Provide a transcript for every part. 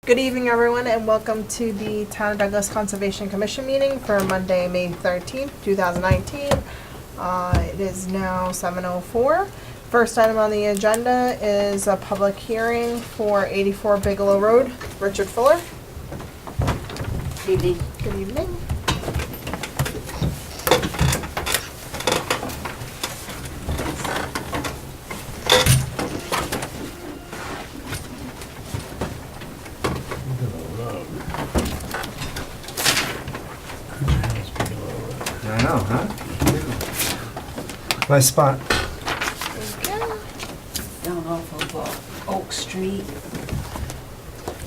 Good evening, everyone, and welcome to the Town of Douglas Conservation Commission meeting for Monday, May 13th, 2019. It is now 7:04. First item on the agenda is a public hearing for 84 Bigelow Road. Richard Fuller. Good evening. Good evening. I know, huh? Nice spot. Down off of Oak Street.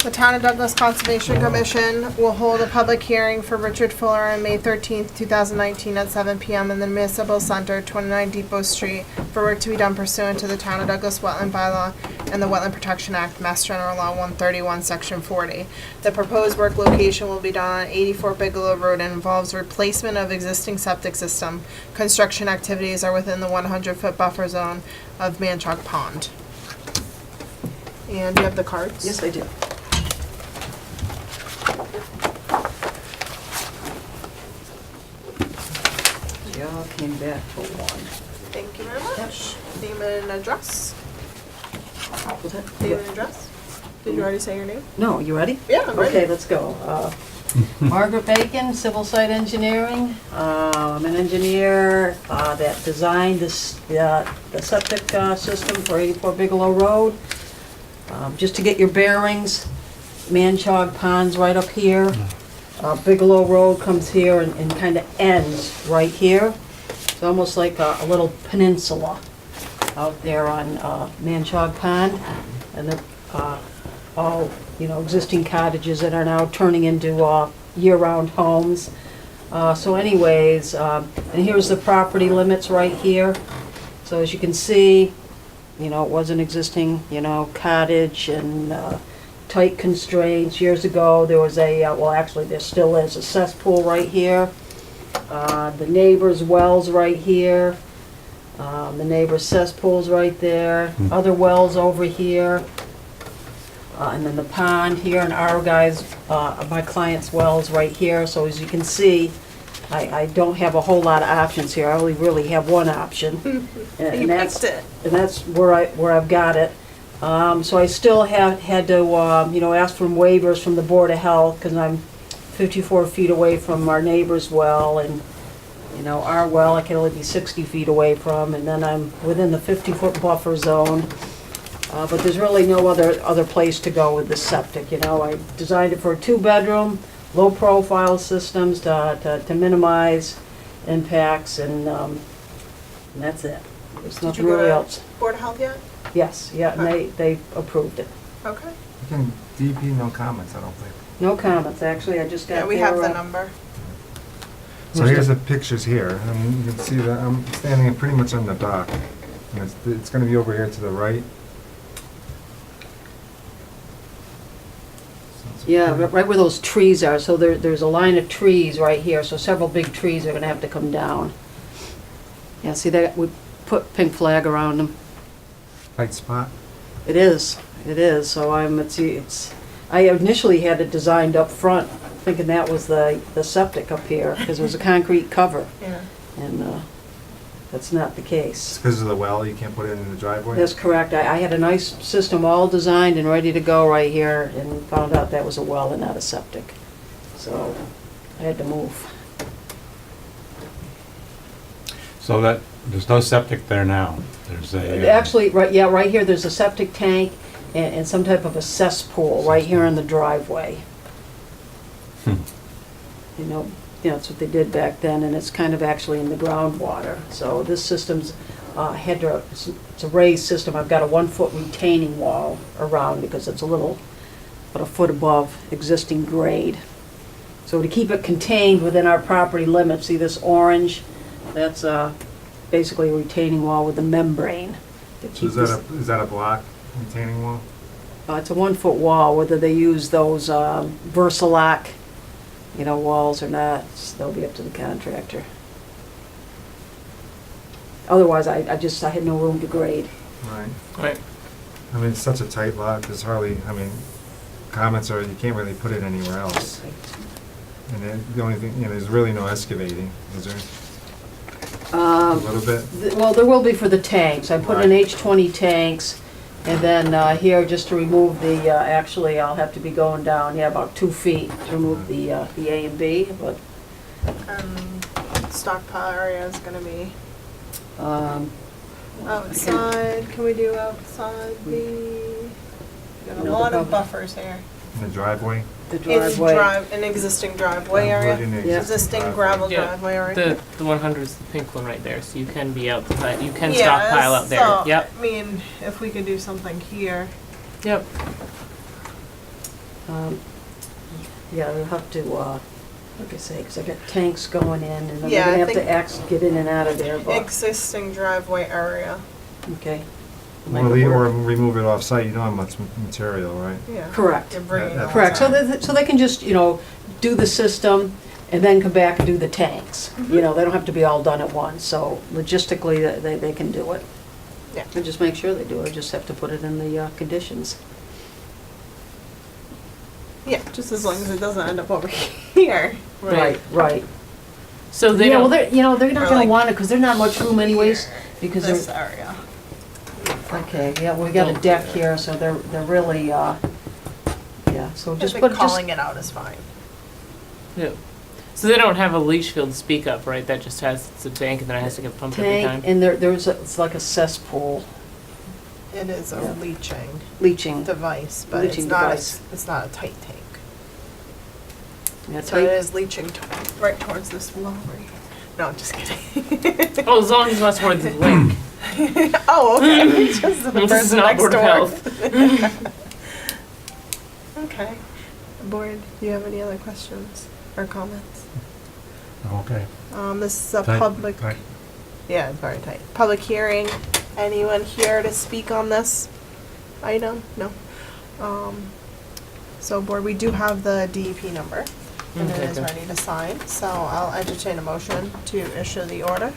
The Town of Douglas Conservation Commission will hold a public hearing for Richard Fuller on May 13th, 2019 at 7 p.m. in the Municipal Center, 29 Depot Street, for work to be done pursuant to the Town of Douglas Wetland Bylaw and the Wetland Protection Act, Mass General Law 131, Section 40. The proposed work location will be done on 84 Bigelow Road and involves replacement of existing septic system. Construction activities are within the 100-foot buffer zone of Manchog Pond. And you have the cards? Yes, I do. Y'all came back for one. Thank you very much. Name and address. Was that- Name and address. Did you already say your name? No, you ready? Yeah, I'm ready. Okay, let's go. Margaret Bacon, Civil Site Engineering. I'm an engineer that designed this, the septic system for 84 Bigelow Road. Just to get your bearings, Manchog Pond's right up here. Bigelow Road comes here and kind of ends right here. It's almost like a little peninsula out there on Manchog Pond. And they're all, existing cottages that are now turning into year-round homes. So anyways, and here's the property limits right here. So as you can see, it was an existing, cottage and tight constraints. Years ago, there was well, actually, there still is a cesspool right here. The neighbor's well's right here. The neighbor's cesspool's right there. Other wells over here. And then the pond here, and our guys, my client's well's right here. So as you can see, I don't have a whole lot of options here. I only really have one option. You picked it. And that's where I've got it. So I still had to, ask for waivers from the Board of Health because I'm 54 feet away from our neighbor's well, and, our well I can only be 60 feet away from, and then I'm within the 50-foot buffer zone. But there's really no other place to go with this septic, I designed it for a 2-bedroom, low-profile systems to minimize impacts, and that's it. There's nothing really else. Board of Health yet? Yes, yeah, and they approved it. Okay. DP, no comments, I don't think. No comments, actually, I just got Yeah, we have the number. So here's the pictures here, and you can see that I'm standing pretty much on the dock. And it's gonna be over here to the right. Yeah, right where those trees are, so there's a line of trees right here, so several big trees are gonna have to come down. Yeah, see that, we put pink flag around them. Tight spot. It is, so I initially had it designed up front, thinking that was the septic up here, because it was a concrete cover, Yeah. and that's not the case. It's because of the well, you can't put it in the driveway? That's correct. I had a nice system all designed and ready to go right here, and found out that was a well and not a septic. So I had to move. So that, there's no septic there now? There's a... Actually, right here, there's a septic tank and some type of a cesspool right here in the driveway. That's what they did back then, and it's kind of actually in the groundwater. So this system's it's a raised system. I've got a 1-foot retaining wall around because it's about a foot above existing grade. So to keep it contained within our property limits, see this orange? That's basically a retaining wall with a membrane. So is that a block retaining wall? It's a 1-foot wall, whether they use those Versalock, walls or not, they'll be up to the contractor. Otherwise, I had no room to grade. Right. Right. I mean, it's such a tight lot, there's hardly, comments are you can't really put it anywhere else. And then the only thing, there's really no excavating, is there? A little bit? Well, there will be for the tanks. I put in Right. H20 tanks, and then here, just to remove the, actually, I'll have to be going down, about 2 feet to remove the A and B, but, Stockpile area is gonna be um, outside. Can we do outside got a No, lot the of buffers here. In the driveway? the driveway. An existing driveway area. Right in the Yeah. Existing driveway. gravel Yeah, driveway area. The 100 is the pink one right there, so you can be outside, you can Yeah, stockpile out there. so, Yep, I mean, if we could do something here. yep. Yeah, we'll have to, like I say, because I got tanks going in, and then we're Yeah, gonna I have to think- get in and out of there, but, Existing driveway area. okay. Or remove it off-site, you don't have much material, right? Yeah. Correct. You're bringing That- it Correct, so outside. they can just, do the system and then come back and do the tanks. They don't have to be all done at once, so logistically, they can do it. Yeah. And just make sure they do it, just have to put it in the conditions. Yeah, just as long as it doesn't end up over here. Right. So they Yeah, well, don't, they're not Or gonna like want it, because there's not much room anyways, Here, because This they're, area. okay, yeah, we got a deck here, so they're really, yeah, so I just think put, just, calling it out is fine. yeah. So they don't have a leach field to speak of, right? That just has, it's a tank and then it has to get pumped every tank, time? and it's like a cesspool It is a Yeah. leaching leaching. device, but Leaching it's not device. it's not a tight tank. Yeah, So it tank- is leaching right towards this wall right here. No, I'm just kidding. Oh, as long as it's not towards the lake. Oh, okay. Just the This is person not next Board of door. Health. Okay. Board, do you have any other questions or comments? Okay. This is a Tight, public. tight. Yeah, it's very tight. Public hearing. Anyone here to speak on this item? No. So board, we do have the DEP number, and it Okay, is good. ready to sign. So I'll entertain a motion to issue the order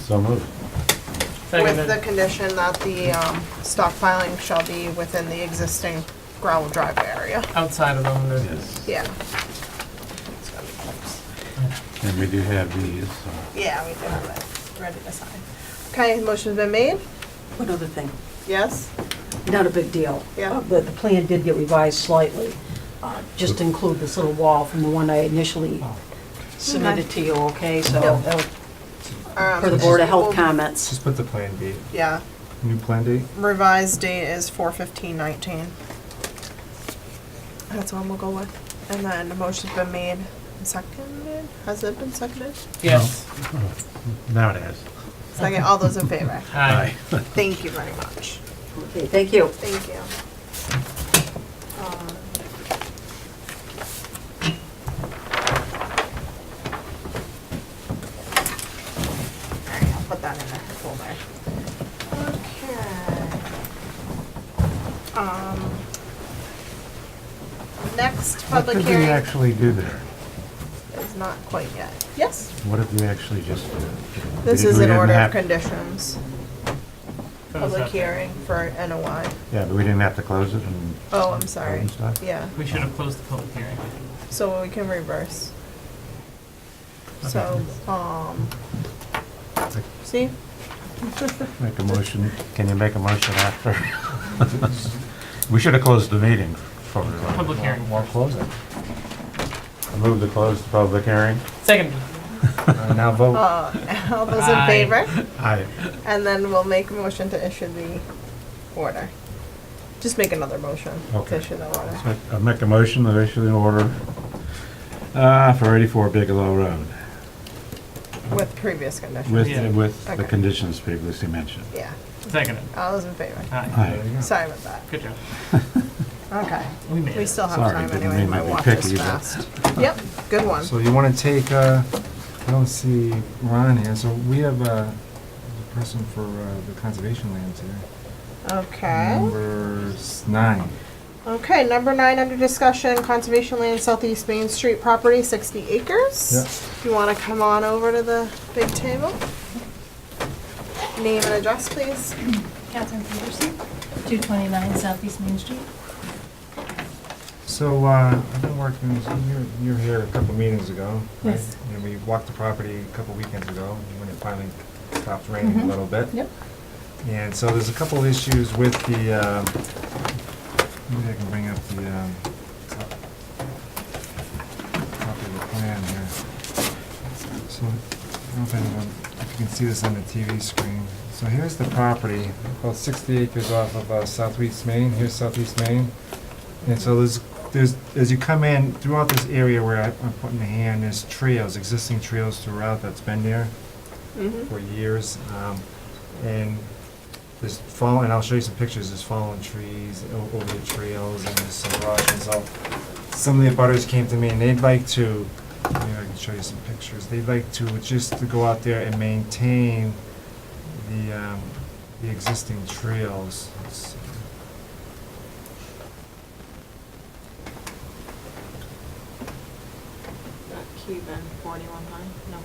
So moved. with the Seconded. condition that the stockpiling shall be within the existing gravel driveway area. Outside of the 100. Yes. Yeah. And we do have these, so. Yeah, we do have it ready to sign. Okay, motion's been made. One other thing, Yes. not a big deal. Yeah. But the plan did get revised slightly, just to include this little wall from the one I initially submitted to you, okay? So, Yep. that was for the Board of Health comments. Just put the plan date, Yeah. new plan date? Revised date is 4/15/19. That's one we'll go with. And then the motion's been made and seconded. Has it been seconded? Yes. Now it is. Second, all those in favor? Aye. Thank you very much. Okay, thank you. Thank you. Um, Alright, I'll put that in the folder. Okay. Next What public did we hearing actually do there? is not quite yet. Yes, What did we actually just do? this We is an didn't order of have- conditions. Public hearing for NOI. Yeah, but we didn't have to close it and. Oh, I'm sorry. and stuff? Yeah, We should have closed the public hearing. so we can reverse. So, see? Make a motion, can you make a motion after? We should have closed the meeting for. Public hearing. We'll close it. I move to close the public hearing. Second. Now vote. All those in Aye. favor? Aye. And then we'll make a motion to issue the order. Just make another motion to Okay. issue the order. I make a motion to issue the order for 84 Bigelow Road With previous conditions. Yeah. with the Okay. conditions previously mentioned. Yeah. Seconded. All those in favor? Aye. Aye. Sorry about that. Good job. Okay. We made We it. still have Sorry, time didn't anyway. mean My to be watch is picky, but- fast. Yep, good one. So you want to take, I don't see Ron here, so we have the person for the conservation lands here. Okay. Number 9. Okay, number 9 under discussion, conservation land, Southeast Main Street property, 60 acres. Yep. If you want to come on over to the big table. Name and address, please. Catherine Peterson, 229 Southeast Main Street. So, I've been working, you were here a couple meetings ago, right? Yes. And we walked the property a couple weekends ago, when it finally stopped raining a little bit. Yep. And so there's a couple of issues with the, maybe I can bring up the, copy of the plan here. So, I don't know if you can see this on the TV screen. So here's the property, about 60 acres off of Southeast Main. Here's Southeast Main. And so there's, as you come in, throughout this area where I'm putting the hand, there's trails, existing trails throughout that's been there for years. And there's fallen, and I'll show you some pictures, there's fallen trees over the trails and there's some brush. And so some of the abutters came to me and they'd like to, maybe I can show you some pictures, they'd like to just to go out there and maintain the existing trails. Let's see. Cuban, 41 Pine, no.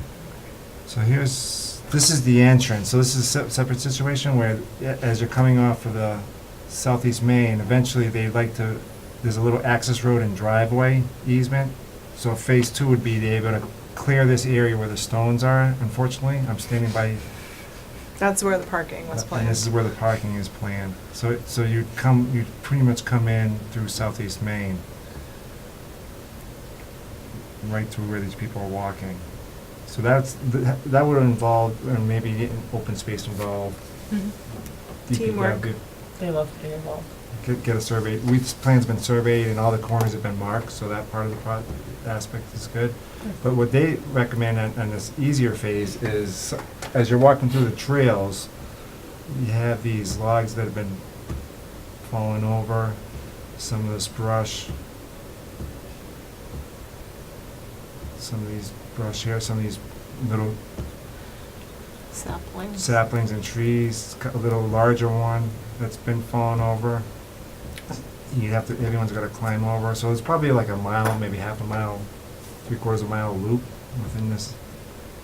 So this is the entrance. So this is a separate situation where as you're coming off of the Southeast Main, eventually they'd like to, there's a little access road and driveway easement. So phase 2 would be to be able to clear this area where the stones are. Unfortunately, I'm standing by. That's where the parking was And planned. this is where the parking is planned. So you pretty much come in through Southeast Main, right through where these people are walking. So that would involve, or maybe getting open space involved. Teamwork. DPW, They love to be involved. Get a survey. This plan's been surveyed and all the corners have been marked, so that part of the aspect is good. But what they recommend on this easier phase is, as you're walking through the trails, you have these logs that have been falling over, some of this brush, some of these brush here, some of these little saplings and trees, a little larger one that's been falling over. Everyone's got to climb over, so it's probably like a mile, maybe half a mile, 3/4 of a mile loop within this.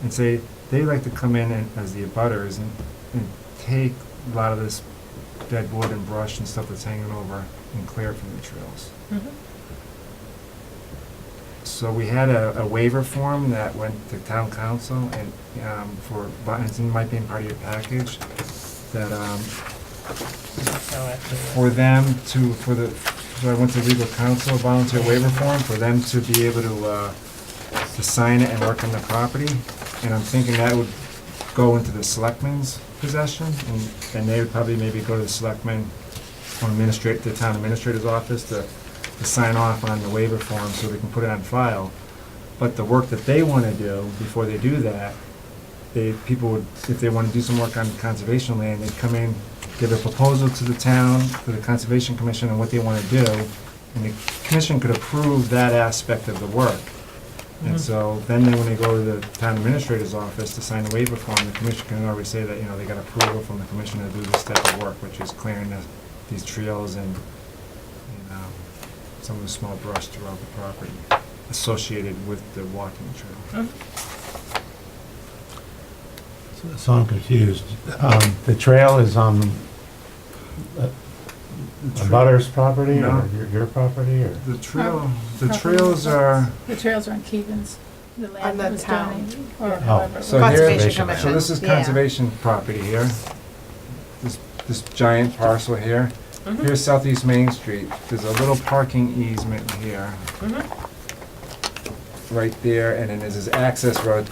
And say, they like to come in as the abutters and take a lot of this dead wood and brush and stuff that's hanging over and clear it from the trails. So we had a waiver form that went to town council and it might be in part of your package, that for them to, so I went to legal counsel, volunteer waiver form, for them to be able to sign it and work on the property. And I'm thinking that would go into the selectmen's possession, and they would probably maybe go to the selectmen or the town administrator's office to sign off on the waiver form so they can put it on file. But the work that they want to do before they do that, people would, if they want to do some work on conservation land, they'd come in, give a proposal to the town, to the Conservation Commission on what they want to do, and the commission could approve that aspect of the work. And so then when they go to the town administrator's office to sign the waiver form, the commission can already say that, they got approval from the commission to do this type of work, which is clearing these trails and some of the small brush throughout the property associated with the walking trail. So I'm confused. The trail is on a butter's property No. or your property or? The Property trails are, The trails are on Keevan's, the On land the that was town. donated, or Yeah. however. it So was. here- Conservation So Commission. this is Yeah. conservation property here. This giant parcel here. Here's Southeast Main Street. There's a little parking easement here. Right there, and then there's this access road.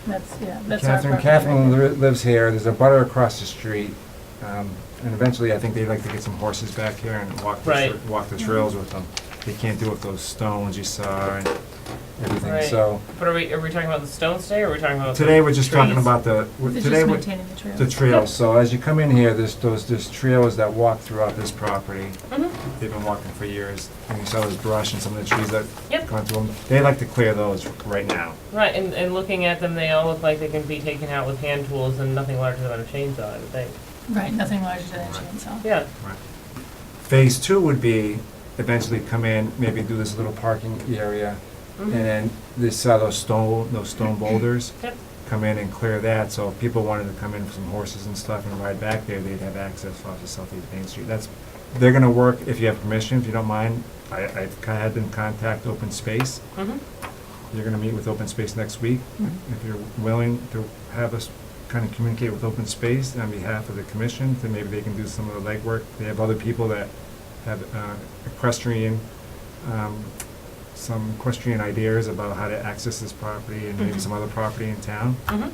That's our property. Catherine right there. lives here. There's a butter across the street. And eventually, I think they'd like to get some horses back here and walk the trails with them. They can't do it with those stones you saw and everything, Right. so. But are we talking about the stones today, or are we talking about Today, the we're just talking trees? about They're today, just maintaining the trails. the trails. So as you come in here, there's trails that walk throughout this property. They've been walking for years. And you saw this brush and some of the trees that Yep. gone through them. They like to clear those right now. Right, and looking at them, they all look like they can be taken out with hand tools and nothing larger than a chainsaw, I would think. Right, nothing larger than a chainsaw. Yeah. Phase 2 would be eventually come in, maybe do this little parking area, and then those stone boulders, Yep. come in and clear that, so if people wanted to come in with some horses and stuff and ride back there, they'd have access off of Southeast Main Street. That's they're gonna work, if you have permission, if you don't mind, I've kinda had them contact Open Space. Mhm. You're gonna meet with Open Space next week. Mhm. If you're willing to have us kind of communicate with Open Space on behalf of the commission, then maybe they can do some of the legwork. They have other people that have equestrian, some equestrian ideas about how to access this property and maybe Mhm. some other property in town. Mhm.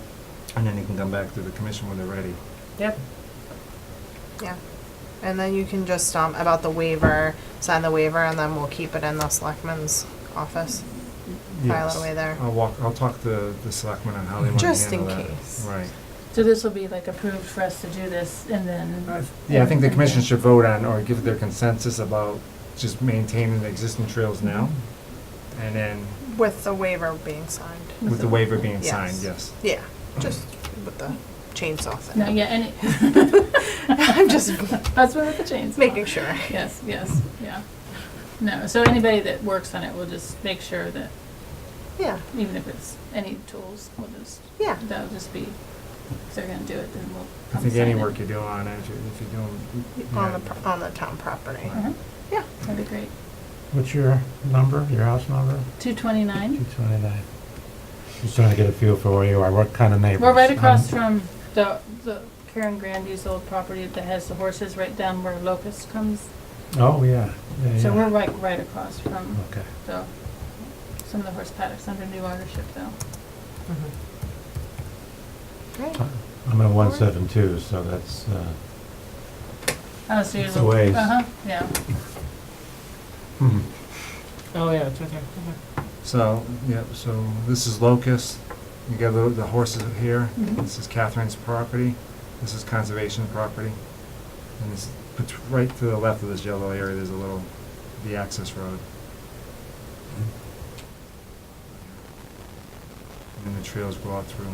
And then you can come back to the commission when they're ready. Yep. Yeah. And then you can just, about the waiver, sign the waiver, and then we'll keep it in the selectman's office. File it Yes. away there. I'll talk to the selectmen on how they want to Just handle in that. case. Right. So this will be like approved for us to do this and then. Yeah, I think the and commission then- should vote on, or give their consensus about just maintaining the existing trails now. And then With the waiver being signed. with the waiver being Yes. signed, yes. Yeah, just with the chainsaw thing. No, yeah, and I'm just husband with the chains. making sure. Yes, yes, yeah. No, so anybody that works on it will just make sure that, Yeah, even if it's any tools, we'll just, yeah. that'll just be, if they're gonna do it, then we'll. I come think sign any it. work you do on it, if you're doing. On the town property. Uh-huh. Yeah. That'd be great. What's your number, your house number? 229. 229. Just trying to get a feel for where you are, what kind of neighbors? We're right across from the Karen Grandy's old property that has the horses right down where Locust comes. Oh, yeah, yeah, So we're yeah. right across from Okay. some of the horse paddocks under new ownership though. Great. I'm at 172, so that's, Oh, so you're It's a ways. Uh-huh, yeah. Oh, yeah, it's right there. Okay. So, yeah, so this is Locust, you got the horses here, Mhm. this is Catherine's property, this is conservation property. And this, right to the left of this yellow area, there's a little, the access road. And the trails go out through.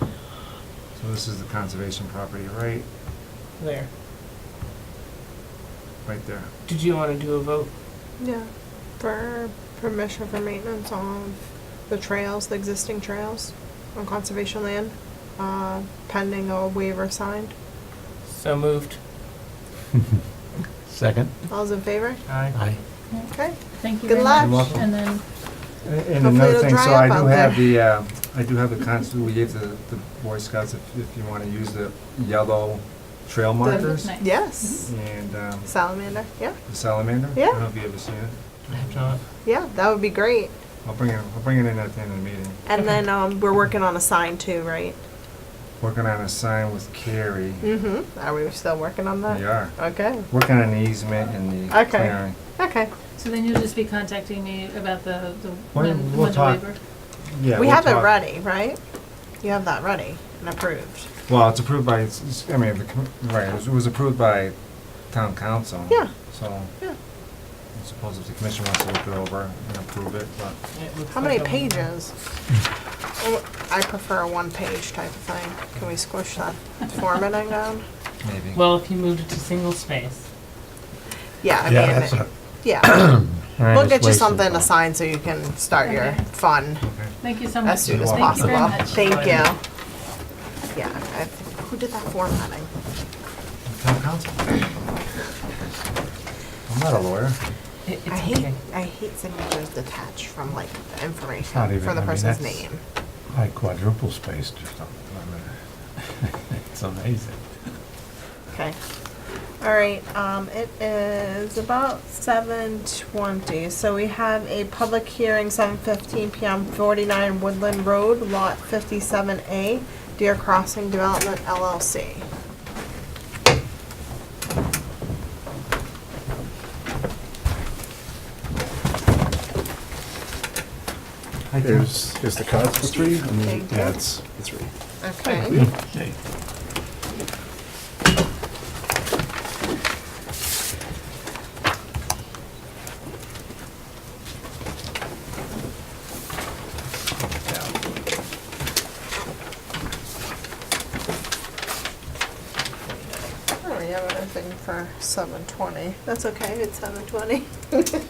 So this is the conservation property, right There. there. Did you want to do a vote? Yeah, for permission for maintenance on the trails, the existing trails on conservation land, pending a waiver signed. So moved. second. All's in favor? Aye. Aye. Okay. Thank you Good very luck. much. You're welcome. And then, And Hopefully another it'll thing, dry so up I do out have there. I do have the we gave the Boy Scouts, if you wanna use the yellow trail markers. nice. Yes. And, Salamander, yeah, the salamander. Yeah. I don't know if you ever seen it. I have not. yeah, that would be great. I'll bring it in at the end of the meeting. And Okay. then, we're working on a sign too, right? Working on a sign with Carrie. Mm-hmm. Are we still working on that? We are. Okay, Working on the easement and the Okay. clearing. okay. so then you'll just be contacting me about the We'll when the talk. waiver? Yeah. We we'll have it talk. ready, right? You have that ready and approved. Well, it's approved by, I mean, right, it was approved by town council. Yeah. So, Yeah. I suppose if the commission wants to look it over and approve it, but. It looks How like many a- pages? Oh, I prefer a one-page type of thing. Can we squish that formatting down? Maybe. Well, if you moved it to single space. Yeah, I Yeah, mean, that's a. yeah. We'll it's get you wasted something to time. sign so you can start your Okay. fun Okay. Thank you so much. as soon as You're Thank you possible. very much. Thank you. Yeah, who did that formatting? Town council. I'm not a lawyer. It's I hate, okay. I hate signatures detached from like the Not information even- for the I mean, person's that's- name. Like quadruple spaced or something. I mean, it's amazing. Okay. All right, it is about 7:20, so we have a public hearing, 7:15 PM, 49 Woodland Road, Lot 57A, Deer Crossing Development LLC. Here's the cards for three. And then, Thank you. yeah, it's three. Okay. Okay. I don't have anything for 7:20. That's okay, it's 7:20.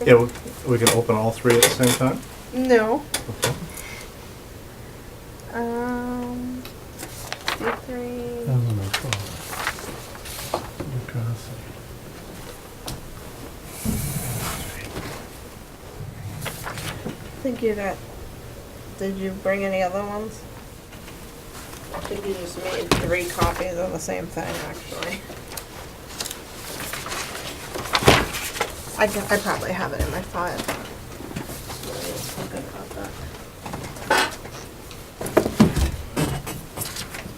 Yeah, we can open all three at the same time. No. D3. Oh, no problem. think you got, did you bring any other ones? I think you just made 3 copies of the same thing, actually. I probably have it in my file.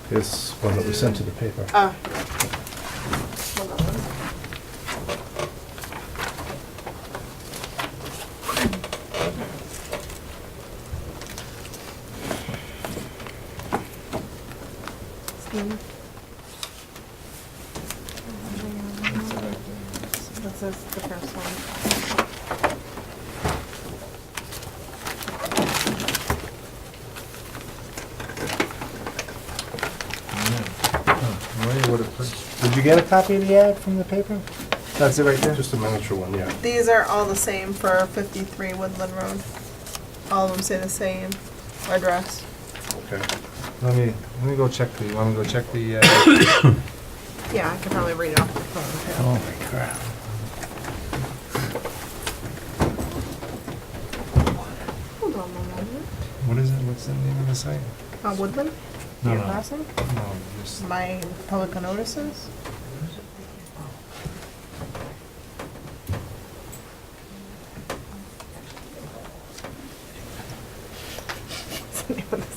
Here's one that we sent to the paper. Oh. Hold on. This is the first one. Did you get a copy of the ad from the paper? That's it right there? Just a miniature one, yeah. These are all the same for 53 Woodland Road. All of them say the same address. Okay. Let me go check the, want me to go check the, Yeah, I can probably read it off the phone Holy crap. too. Hold on one moment. what is it, what's the name of the site? Woodland? No, Deer no. Crossing? No, just, My public notices? What's the name of this?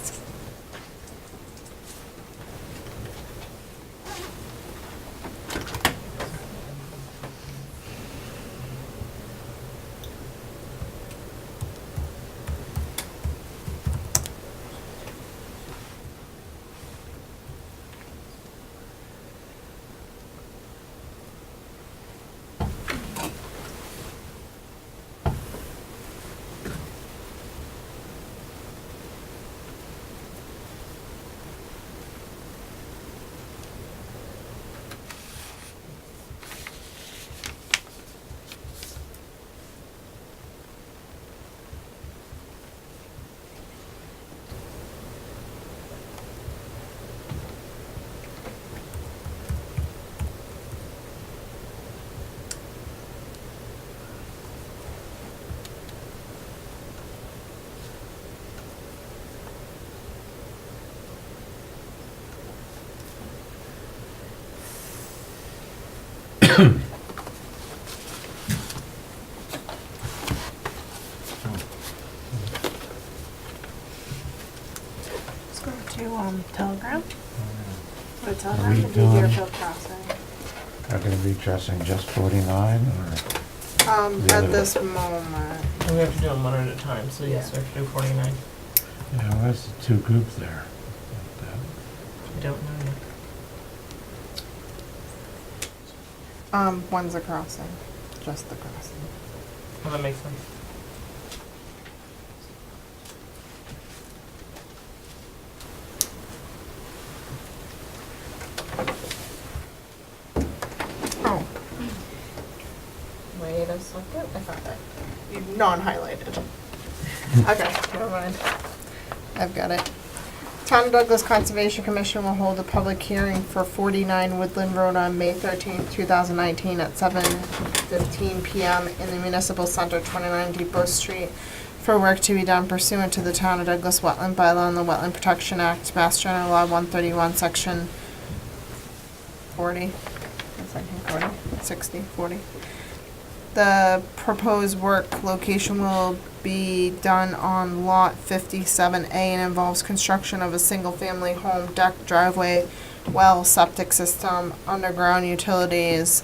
Let's go to Telegram. Or Telegram, we the doing- Deerfield Crossing. Are gonna be addressing just 49 or? The At other this moment. And we have to do them one at a time, so yes, we have to do 49. Yeah, where's the 2 groups there? I don't know yet. One's a crossing, just the crossing. Well, that makes sense. Oh. Wait a second, I found it. You non-highlighted. Okay, never mind. I've got it. Town of Douglas Conservation Commission will hold a public hearing for 49 Woodland Road on May 13th, 2019 at 7:15 PM in the Municipal Center, 29 Depot Street, for work to be done pursuant to the Town of Douglas Wetland Bylaw and the Wetland Protection Act, Mass General Law 131, Section 40. Section 40, 60, 40. The proposed work location will be done on lot 57A and involves construction of a single-family home, deck, driveway, well, septic system, underground utilities,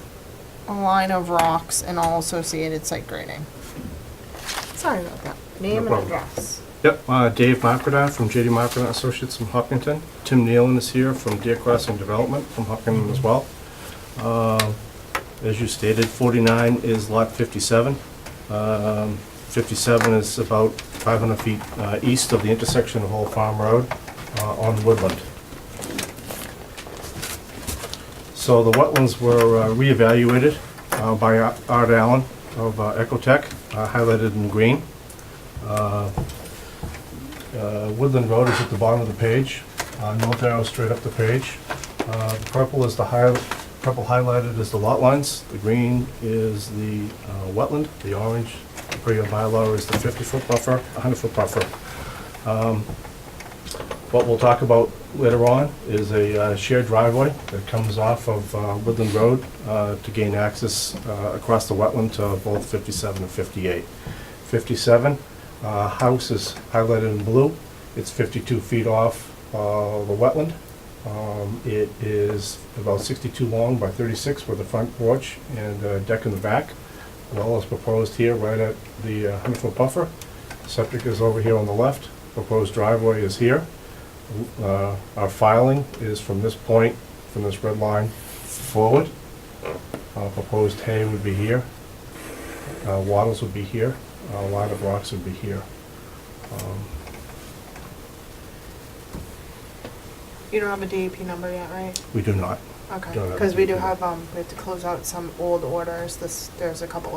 a line of rocks, and all associated site grading. Sorry about that. Name and problem. address. Yep, Dave Markradine from JD Markradine Associates from Hopkinton. Tim Nealon is here from Deer Crossing Development from Hopkinton as well. As you stated, 49 is lot 57. 57 is about 500 feet east of the intersection of Old Farm Road on Woodland. So the wetlands were reevaluated by Art Allen of Ecotech, highlighted in green. Woodland Road is at the bottom of the page, north arrow straight up the page. Purple is the purple highlighted is the lot lines, the green is the wetland, the orange, per your bylaw, is the 50-foot buffer, 100-foot buffer. What we'll talk about later on is a shared driveway that comes off of Woodland Road to gain access across the wetland to both 57 and 58. 57, house is highlighted in blue. It's 52 feet off the wetland. It is about 62 long by 36 with a front porch and a deck in the back. Well, as proposed here, right at the 100-foot buffer. Septic is over here on the left. Proposed driveway is here. Our filing is from this point, from this red line forward. Proposed hay would be here. Wattles would be here. Line of rocks would be here. You don't have a DEP number yet, right? We do not. Okay, Don't have a because we do DEP. have, we have to close out some old orders. There's a couple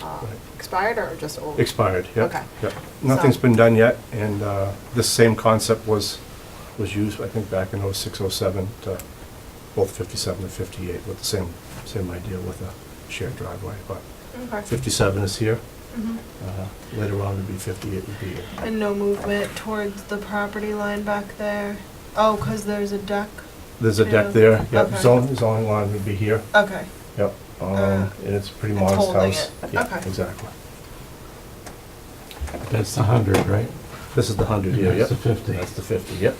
Right. expired or just old? Expired, yep. Okay. Yep. Nothing's been done yet, and this same concept was used, I think, back in 06, 07, to both 57 and 58, with the same idea with a shared driveway, but Okay. 57 is here. Mhm. Later on, would be 58 would be here. And no movement towards the property line back there? Oh, because there's a deck? There's a Yeah. deck there, yep, Okay. zoning line would be here, Okay. yep. And it's a pretty It's modest holding house. it. Yeah, Okay. exactly. That's the 100, right? This is the 100 here, yep. That's the 50. That's the 50, yep.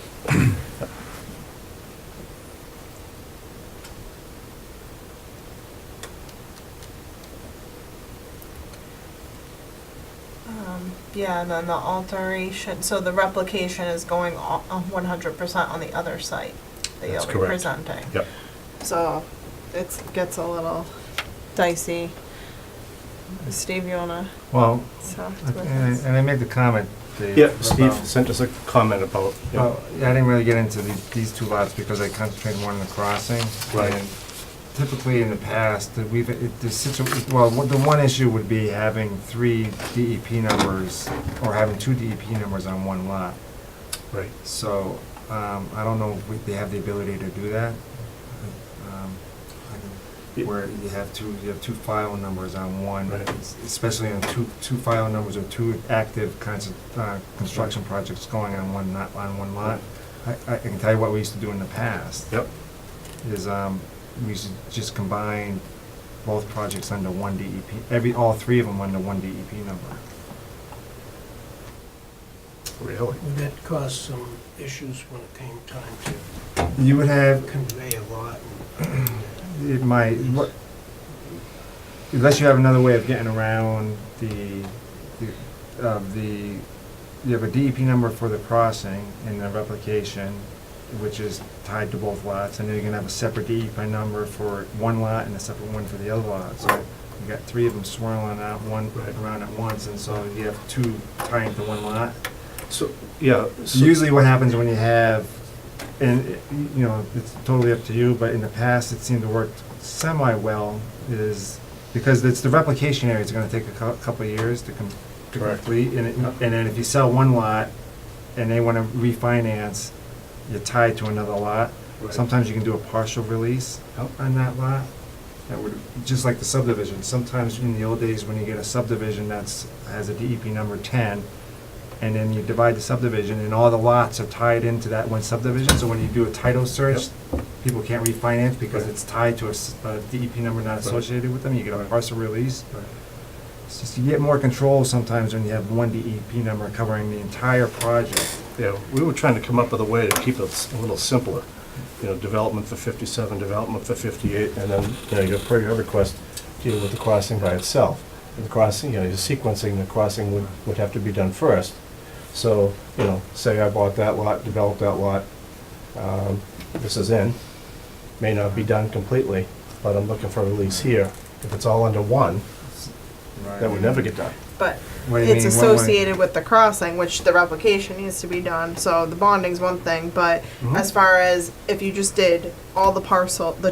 Yeah, and then the alteration, so the replication is going 100% on the other site that you'll That's be correct. presenting. Yep. So it gets a little dicey. Steve, you wanna Well, talk and I made the comment, Dave. Yeah, Steve about- sent us a comment about, yeah. Well, I didn't really get into these two lots because I concentrated more on the crossing. Right. And typically in the past, that well, the one issue would be having 3 DEP numbers, or having 2 DEP numbers on one lot. Right. So, I don't know if they have the ability to do that. Where you have two file numbers on one, Right. especially on two file numbers or 2 active construction projects going on one lot. I can tell you what we used to do in the past. Yep. Is, we should just combine both projects under one DEP, all 3 of them under one DEP number. Really? Would that cause some issues when it came time to You would have, convey a lot? it might, unless you have another way of getting around you have a DEP number for the crossing in the replication, which is tied to both lots, and then you're gonna have a separate DEP number for one lot and a separate one for the other lot. So you got 3 of them swirling out around at once, and so you have 2 tying to one lot. So, yeah. so- Usually what happens when you have, and, it's totally up to you, but in the past, it seemed to work semi-well, is, because it's the replication area, it's gonna take a couple of years to Correct. complete, and then if you sell one lot, and they wanna refinance, you're tied to another lot. Right. Sometimes you can do a partial release Yep. on that lot. That would, just like the subdivision, sometimes in the old days, when you get a subdivision has a DEP number 10, and then you divide the subdivision, and all the lots are tied into that one subdivision, so when you do a title search, people can't refinance because Right. it's tied to a DEP number not associated with them, you get a Right. partial release. Right. It's just, you get more control sometimes when you have one DEP number covering the entire project. Yeah, we were trying to come up with a way to keep it a little simpler. Development for 57, development for 58, and then, per your request, deal with the crossing by itself. And the crossing, you're sequencing, the crossing would have to be done first. So, say I bought that lot, developed that lot, this is in, may not be done completely, but I'm looking for a release here. If it's all under one, that would never get done. But What do you it's mean, one way? associated with the crossing, which the replication needs to be done, so the bonding's one thing, but Mhm. as far as if you just did all the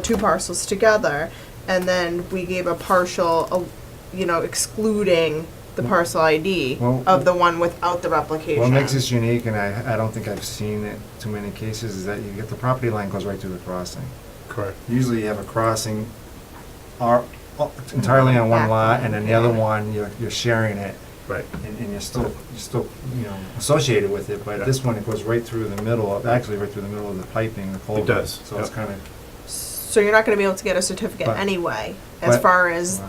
2 parcels together, and then we gave a partial, excluding the parcel ID Well, of the one without the replication. What makes this unique, and I don't think I've seen it too many cases, is that you get the property line goes right through the crossing. Correct. Usually you have a crossing entirely on one lot, and then the other one, you're sharing it, Right. and you're still, associated with it, but this one, it goes right through the middle, actually right through the middle of the piping, the culvert. does, So it's yep. kind of. So you're not gonna be able to get a certificate But- anyway, as but- far as,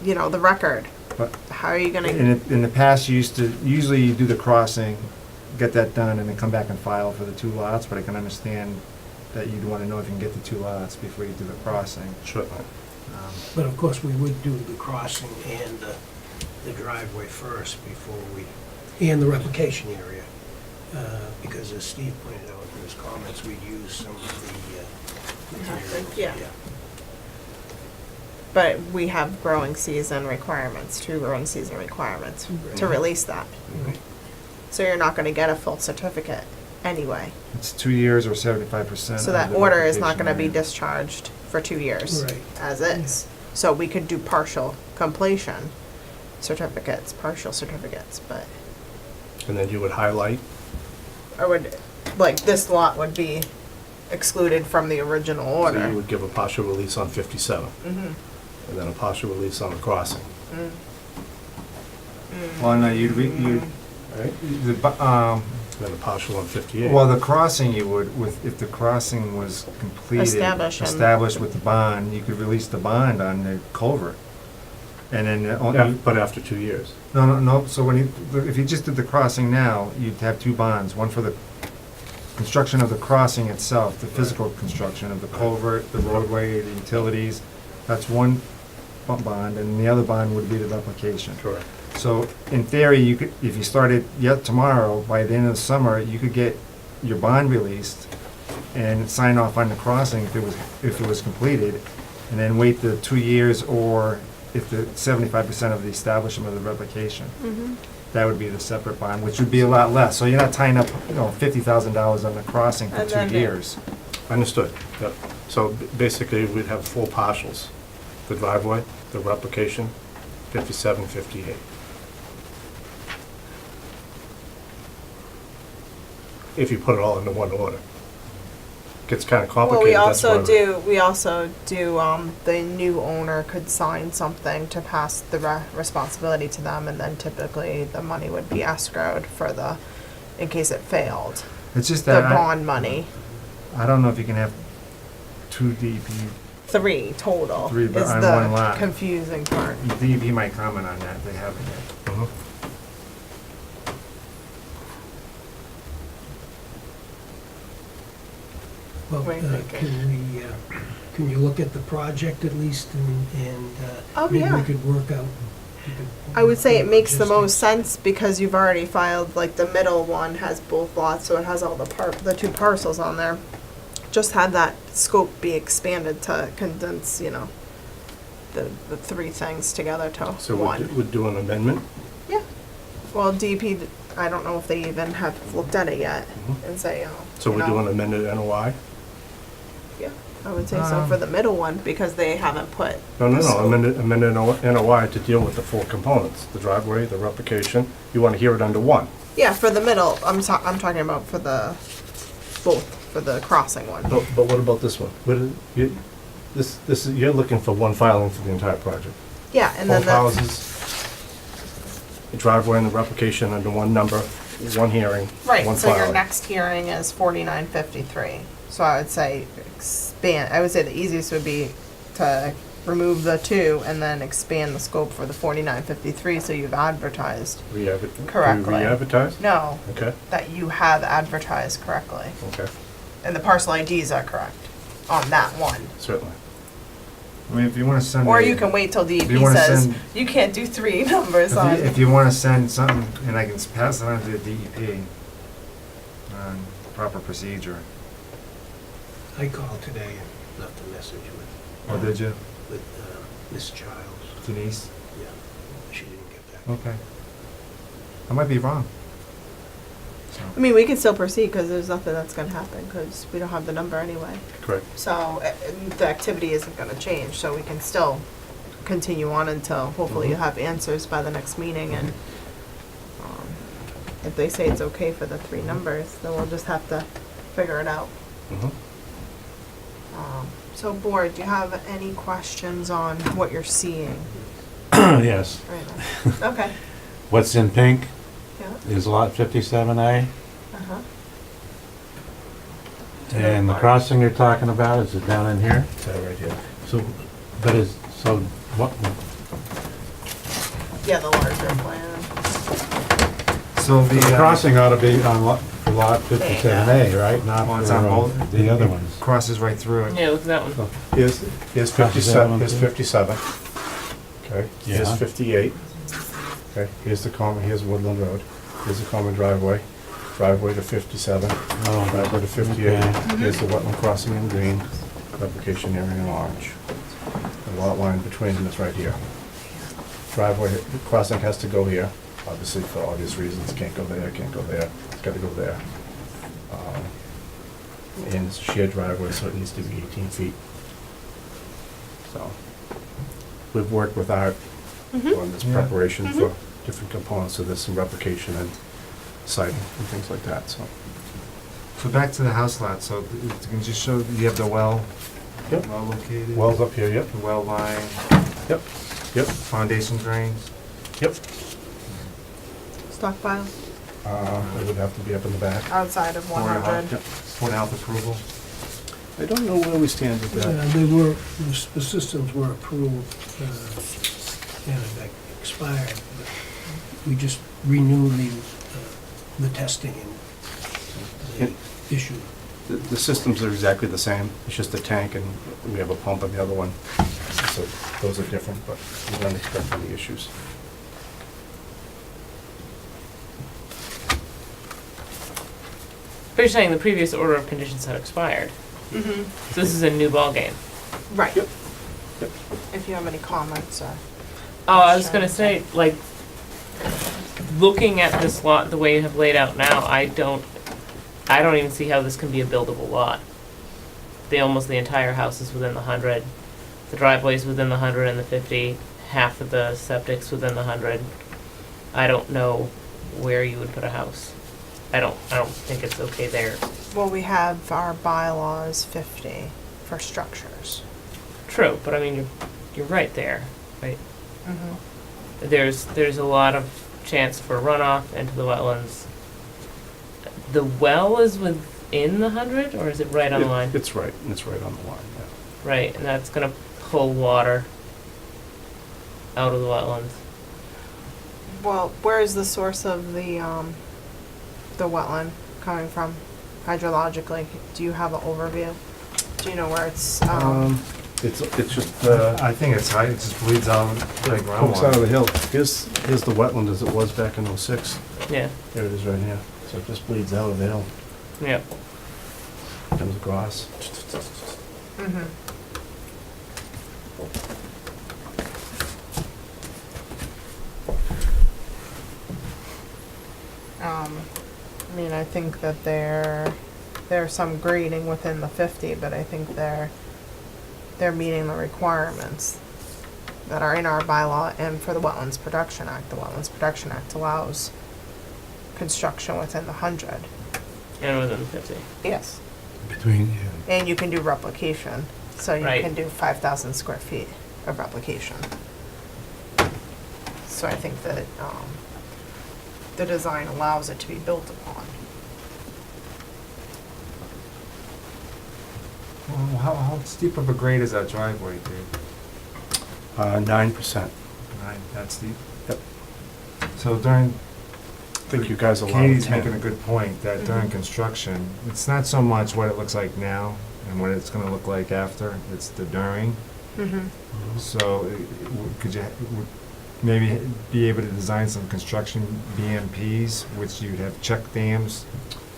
the record. But How are you gonna, in the past, usually you do the crossing, get that done, and then come back and file for the two lots, but I can understand that you'd want to know if you can get the two lots before you do the crossing. Sure. But of course, we would do the crossing and the driveway first before and the replication area. Because as Steve pointed out in his comments, we'd use some of the materials. Yeah. but we have growing season requirements, 2 growing season requirements to release that. Right. So you're not gonna get a full certificate anyway. It's 2 years or 75%. So that order is not gonna be discharged for 2 years. Right. As is. So we could do partial completion certificates, partial certificates, but And then you would highlight, I would, like, this lot would be excluded from the original so you order. would give a partial release on 57, Mhm. and then a partial release on the crossing. Well, no, you'd, Right? Then a partial on 58. well, the crossing you would, if the crossing was completed. Establish and- Established with the bond, you could release the bond on the culvert. And then, But after 2 years. no, so if you just did the crossing now, you'd have 2 bonds, one for the construction of the crossing itself, the physical construction of the culvert, the roadway, the utilities, that's one bond, and the other bond would be the replication. Correct. So in theory, you could, if you started yet tomorrow, by the end of the summer, you could get your bond released and sign off on the crossing if it was completed, and then wait the 2 years, or if the 75% of the establishment of the replication. That would be the separate bond, which would be a lot less. So you're not tying up, $50,000 on the crossing for And 2 then years. Understood. Yep. So basically, we'd have 4 partials: the driveway, the replication, 57, 58. If you put it all into one order. Gets kind of Well, complicated. we that's why also do, the new owner could sign something to pass the responsibility to them, and then typically the money would be escrowed for in case it failed. It's just The that bond money, I don't know if you can have 2 DEP. 3 total, 3 is on one the lot. confusing part. DEP might comment on that, they haven't yet. Mhm. Well, What do you think? can you look at the project at least and Oh, maybe yeah. we could work out? I would say it makes the most logistics. sense because you've already filed, like, the middle one has both lots, so it has all the 2 parcels on there. Just have that scope be expanded to condense, the 3 things together to So one. we'd do an amendment. Yeah. Well, DEP, I don't know if they even have looked at it yet and say, So we're doing amended NOI? Yeah, I would say so for the middle one because they haven't put. No, So- amended NOI to deal with the 4 components: the driveway, the replication. You want to hear it under one. Yeah, for the middle, I'm talking about for for the crossing one. But what about this one? You're looking for one filing for the entire project. Yeah, and then Both the, houses, the driveway and the replication under one number, one hearing, right, one so your filing. next hearing is 4953. So I would say the easiest would be to remove the 2 and then expand the scope for the 4953 so you've advertised. Correctly. Re-advertise? No, Okay, that you have advertised correctly. okay, And the parcel IDs are correct on that one. certainly. I mean, if you want to send. Or you can wait till DEP you wanna says, send- you can't do 3 numbers on. If you want to send something, and I can pass it on to the DEP on proper procedure. I called today and left a message Oh, did you, with Miss Childs. Denise? Yeah, she didn't get back. Okay. I might be wrong. So, I mean, we can still proceed because there's nothing that's going to happen because we don't have the number anyway. Correct. So the activity isn't going to change, so we can still continue on until hopefully you have answers by the next meeting. And if they say it's okay for the 3 numbers, then we'll just have to figure it out. Mhm. So board, do you have any questions on what you're seeing Yes. right now? Okay. What's in pink Yeah. is lot 57A, Uh-huh. and the crossing you're talking about, is it down in here? Is that right here? So, but is, so what, Yeah, the larger plan. So the crossing ought to be on lot, for lot 57A, right? Not Well, it's for on both. the other ones. Crosses right through it. Yeah, look at that one. Here's Crosses that 57, one here's too? 57. Okay, here's Yeah. 58. Okay, here's the common, here's Woodland Road. Here's the common driveway. Driveway to 57. Oh, Driveway to 58. okay. Here's the wetland crossing in green. Application area in orange. The lot line between them is right here. Driveway, the crossing has to go here, obviously for obvious reasons. Can't go there, can't go there. It's got to go there. And it's a shared driveway, so it needs to be 18 feet. So, we've worked with Art on this Yeah. preparation for different components of this and replication and siting and things like that, so. So back to the house lot, so can you just show, you have the well? Yep. Well located? Wells up here, yep, The well line, yep, yep, foundation drains? yep. Stockpile It would have to be up in the back. outside of 100. Yep. Board of Health approval? I don't know where we stand with that. They were, the systems were approved, and it expired, but we just renewed the testing and the issue. The systems are exactly the same, it's just a tank and we have a pump on the other one. So those are different, but we don't expect any issues. But you're saying the previous order of conditions had expired. Mm-hmm. So this is a new ballgame. Right. Yep. Yep. If you have any comments or. Oh, I was gonna say, like, looking at this lot the way you have laid out now, I don't even see how this can be a buildable lot. Almost the entire house is within the 100. The driveway's within the 100 and the 50. Half of the septic's within the 100. I don't know where you would put a house. I don't think it's okay there. Well, we have our bylaws 50 for structures. True, but I mean, you're right there, right? Mm-hmm. There's a lot of chance for runoff into the wetlands. The well is within the 100, or is it right on the line? It's right on the line, yeah. Right, and that's gonna pull water out of the wetlands. Well, where is the source of the wetland coming from hydrologically? Do you have an overview? Do you know where it's, It's just, I think it's high, it just bleeds out like pokes out of groundwater. the hill. Here's the wetland as it was back in '06. Yeah, There it is right here. So it just bleeds out of the hill, yeah. comes across. mm-hmm. I mean, I think that there's some grading within the 50, but I think they're meeting the requirements that are in our bylaw and for the Wetlands Protection Act. The Wetlands Protection Act allows construction within the 100. And within 50. Yes. Between, And you can do replication, so you Right. can do 5,000 square feet of replication. So I think that, the design allows it to be built upon. Well, how steep of a grade is that driveway, Dave? 9%. That steep? Yep. So during, I think you guys allow Katie's 10. making a good point, that during Mhm. construction, it's not so much what it looks like now and what it's gonna look like after, it's the during. Mm-hmm. So, could you maybe be able to design some construction BMPs, which you'd have check dams?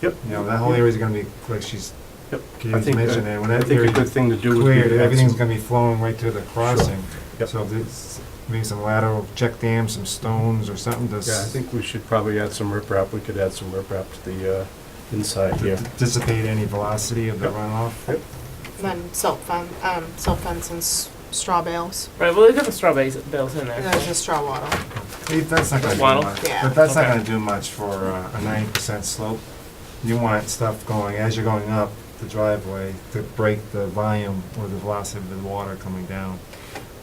Yep. You know, that whole area's gonna be, like she's, Yep. Katie's mentioned, and when I that think a area's good thing to do would be cleared, to add everything's some- gonna be flowing right to the crossing. Yep. So there's maybe some lateral check dams, some stones or something to Yeah, I think we should probably add some riprap. We could add some riprap to the inside here. to dissipate any velocity of the runoff. Then silt fence and straw bales. Right, well, they've got the straw bales in And there. there's a straw wattle. That's not gonna do Waddle? much, Yeah. but that's not Okay. gonna do much for a 90% slope. You want stuff going, as you're going up, the driveway to break the volume or the velocity of the water coming down.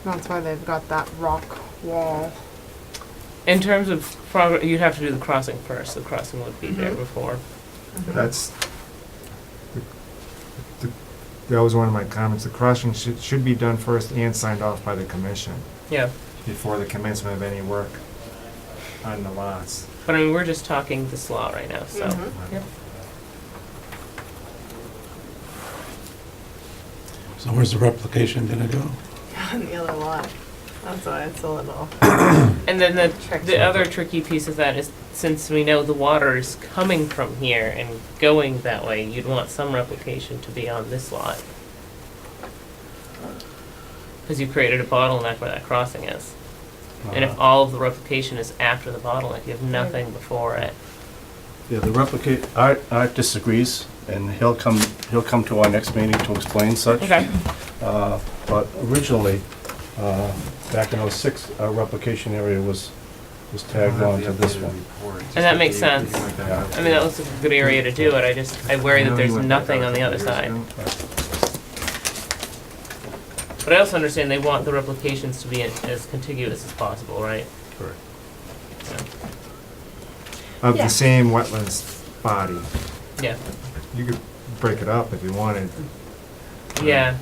That's why they've got that rock wall. In terms of progress, you'd have to do the crossing first. The crossing would be there Mhm. before. That's, that was one of my comments. The crossing should be done first and signed off by the commission Yeah. before the commencement of any work on the lots. But I mean, we're just talking this lot right now, so. Mhm. Yep. So where's the replication gonna go? On the other lot. That's why it's a little. And then the other tricky piece of that is, since we know the water is coming from here and going that way, you'd want some replication to be on this lot. Because you created a bottleneck where that crossing is. And if all of the replication is after the bottleneck, you have nothing before it. Yeah, the replicate, Art disagrees, and he'll come to our next meeting to explain such. Okay. But originally, back in '06, our replication area was tagged on to this one. And that makes sense. Yeah. I mean, that looks like a good area to do it. I worry that there's nothing on the other side. But I also understand they want the replications to be as contiguous as possible, right? Correct. Of Yeah. the same wetlands body. Yeah. You could break it up if you wanted. Yeah.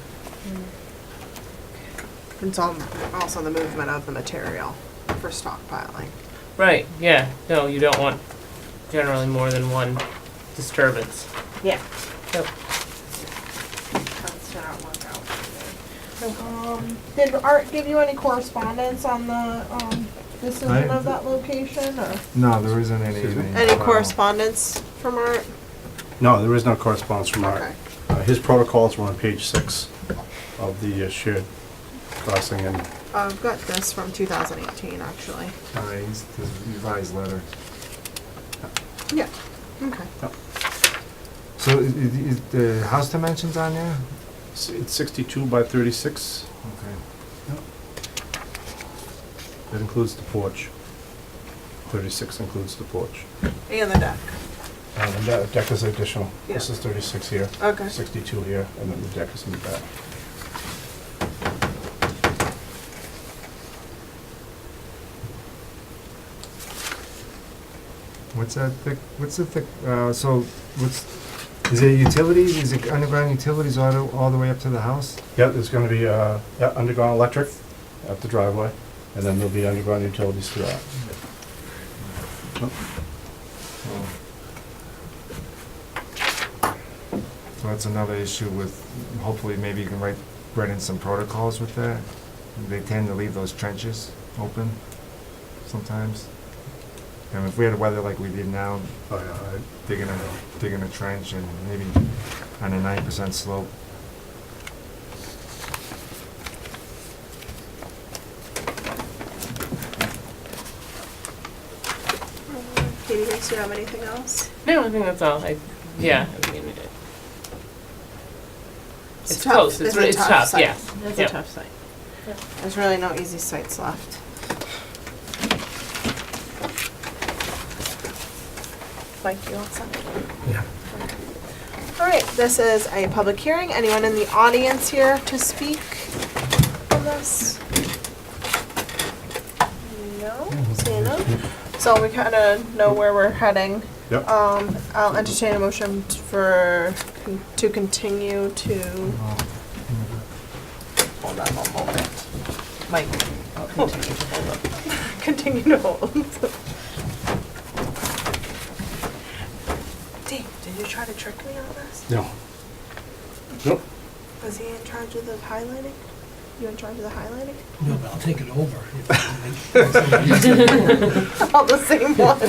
It's also the movement of the material for stockpiling. Right, yeah. No, you don't want generally more than one disturbance. Yeah. Yep. That's not work out. Did Art give you any correspondence on the decision of that location, or No, there isn't any. Excuse me? any Wow. correspondence from Art? No, there is no correspondence from Art. Okay. His protocols were on page 6 of the shared crossing, and I've got this from 2018, actually. His revised letter. Yeah. Okay. So is the house dimensions on there? it's 62 by 36. Okay. That includes the porch. 36 includes the porch. And the deck. And the deck is additional. This Yeah. is 36 here, Okay. 62 here, and then the deck is in the back. What's that thick, so is it utilities, is it underground utilities all the way up to the house? Yeah, there's gonna be, underground electric at the driveway, and then there'll be underground utilities throughout. So that's another issue with, hopefully maybe you can write in some protocols with that. They tend to leave those trenches open sometimes. And if we had weather like we did now, Oh, yeah, digging a trench and maybe on a 9% slope. Katie, do you have anything else? No, I think that's all. Yeah, I mean, it's tough. close. It's a tough, site. yes. It's Yeah. a tough site. There's really no easy sites left. Mike, you want some? Yeah. All right, this is a public hearing. Anyone in the audience here to speak on this? No, seeing none. So we kind of know where we're heading. Yep. I'll entertain a motion to continue to. Hold on one moment. Mike. I'll continue to hold up. Continue to hold. Dave, did you try to trick me on this? No. Nope. Was he in charge of the highlighting? You in charge of the highlighting? No, but I'll take it over. All the same one.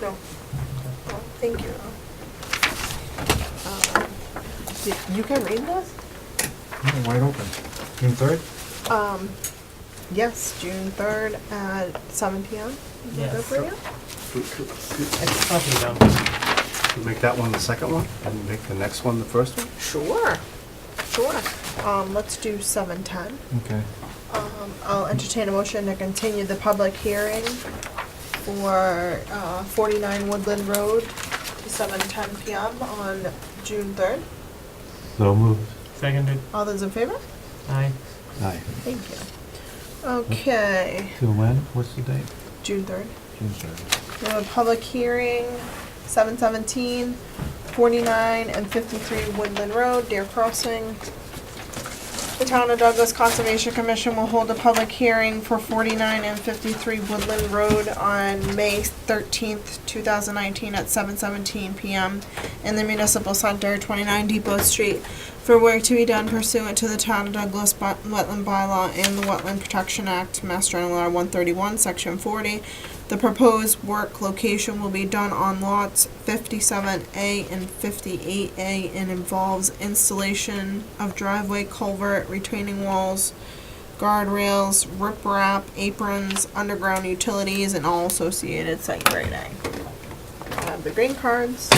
No. Oh, thank you. You can read this? Wide open. June 3rd? Yes, June 3rd at 7 PM. Is that good for you? It's puppy though. We'll make that one the second one, and make the next one the first one? Sure. Sure. Let's do 7:10. Okay. I'll entertain a motion to continue the public hearing for 49 Woodland Road to 7:10 PM on June 3rd. So moved. Seconded. All those in favor? Aye. Aye. Thank you. Okay, Till when? What's the date? June 3rd. June 3rd. We have a public hearing, 7:17, 49 and 53 Woodland Road, Deer Crossing. The Town of Douglas Conservation Commission will hold a public hearing for 49 and 53 Woodland Road on May 13th, 2019 at 7:17 PM in the Municipal Center, 29 Depot Street, for work to be done pursuant to the Town of Douglas Wetland Bylaw and the Wetland Protection Act, Mass General Law 131, Section 40. The proposed work location will be done on lots 57A and 58A and involves installation of driveway, culvert, retaining walls, guardrails, riprap, aprons, underground utilities, and all associated site grading. I have the green cards,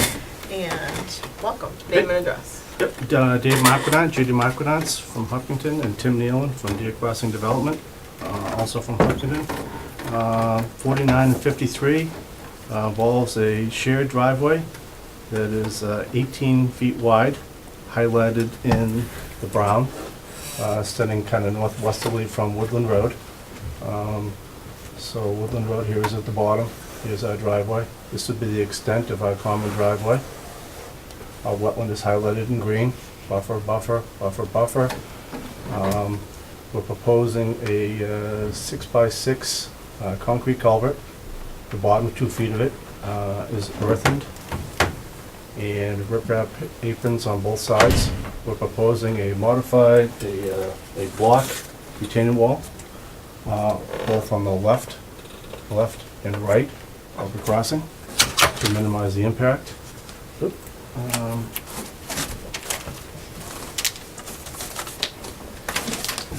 and welcome. Name and address. Yep, Dave Marquardt, Judy Marquardt from Hopkinton, and Tim Nealon from Deer Crossing Development, also from Hopkinton. 49 and 53 involves a shared driveway that is 18 feet wide, highlighted in the brown, extending kind of northwesterly from Woodland Road. So Woodland Road here is at the bottom. Here's our driveway. This would be the extent of our common driveway. Our wetland is highlighted in green, buffer, buffer, buffer, buffer. We're proposing a 6x6 concrete culvert. The bottom 2 feet of it is earthened, and riprap aprons on both sides. We're proposing a modified, a block retaining wall, both on the left and right of the crossing to minimize the impact.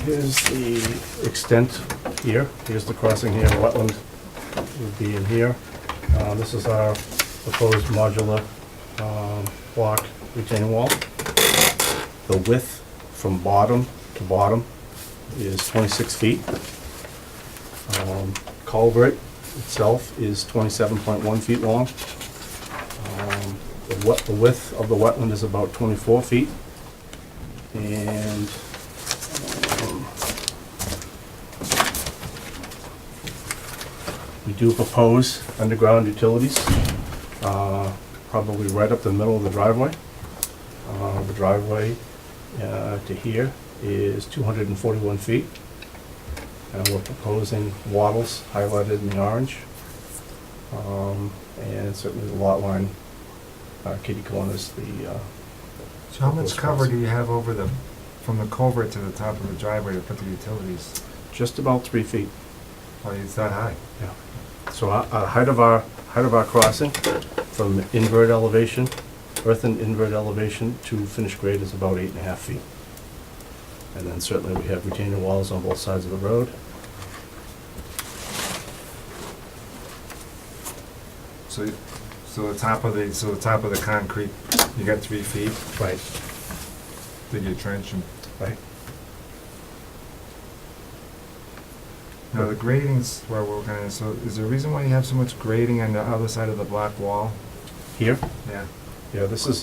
Here's the extent here. Here's the crossing here. Wetland would be in here. This is our proposed modular block retaining wall. The width from bottom to bottom is 26 feet. Culvert itself is 27.1 feet long. The width of the wetland is about 24 feet. And we do propose underground utilities, probably right up the middle of the driveway. The driveway to here is 241 feet. And we're proposing wattles highlighted in the orange. And certainly the lot line, kitty corners, So how much cover do you have over from the culvert to the top of the driveway to put the utilities? just about 3 feet. Oh, it's that high? Yeah. So our height of our crossing from invert elevation, earthen invert elevation to finished grade is about 8.5 feet. And then certainly we have retaining walls on both sides of the road. So the top of the concrete, you got 3 feet, Right. dig your trench and. Right. Now the grading's where we're gonna, so is there a reason why you have so much grading on the other side of the block wall? Here? Yeah. Yeah, this is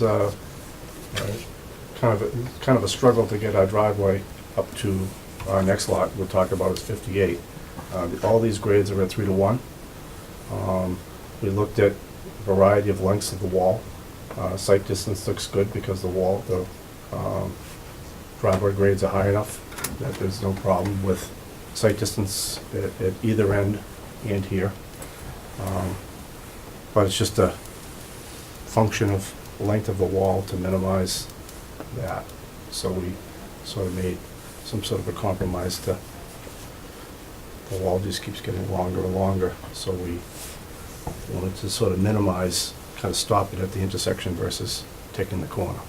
kind of a struggle to get our driveway up to our next lot we'll talk about is 58. All these grades are at 3 to 1. We looked at a variety of lengths of the wall. Site distance looks good because the driveway grades are high enough that there's no problem with site distance at either end and here. But it's just a function of the length of the wall to minimize that. So we sort of made some sort of a compromise to, the wall just keeps getting longer and longer. So we wanted to sort of minimize, kind of stop it at the intersection versus taking the corner.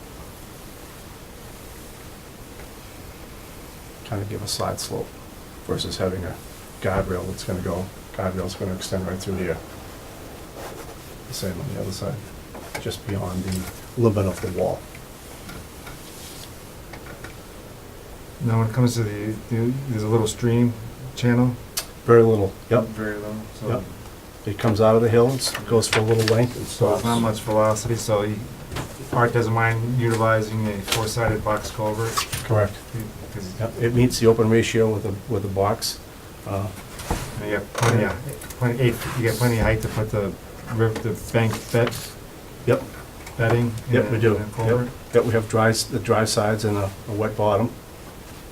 Kind of give a side slope. versus having a guardrail that's gonna go, guardrail's gonna extend right through here. The same on the other side, just beyond the limit of the wall. Now, when it comes to there's a little stream channel. Very little, yep. Very little, so. Yep. It comes out of the hill, it goes for a little length and So stops. it's not much velocity, so Art doesn't mind utilizing a four-sided box culvert. Correct. Because Yep, it meets the open ratio with the box. you got you got plenty of height to put the bank Yep, bedding. yep, we do. in a culvert. Yep, we have the dry sides and a wet bottom.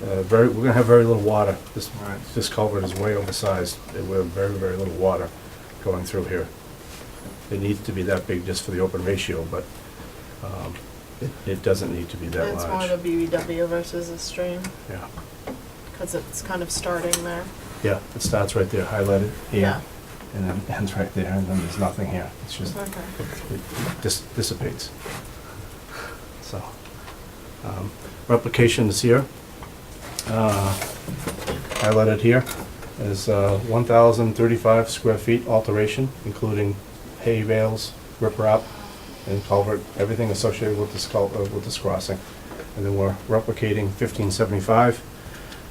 We're gonna have very little water. Right. This culvert is way oversized. We have very, very little water going through here. It needs to be that big just for the open ratio, but it doesn't need to be that It's more large. the BBW versus a stream, Yeah, because it's kind of starting there. yeah, it starts right there, highlighted here, Yeah. and then ends right there, and then there's nothing here. It's just, Okay. it just dissipates. So, replication is here. Highlighted here is 1,035 square feet alteration, including hay bales, riprap, and culvert, everything associated with this crossing. And then we're replicating 1575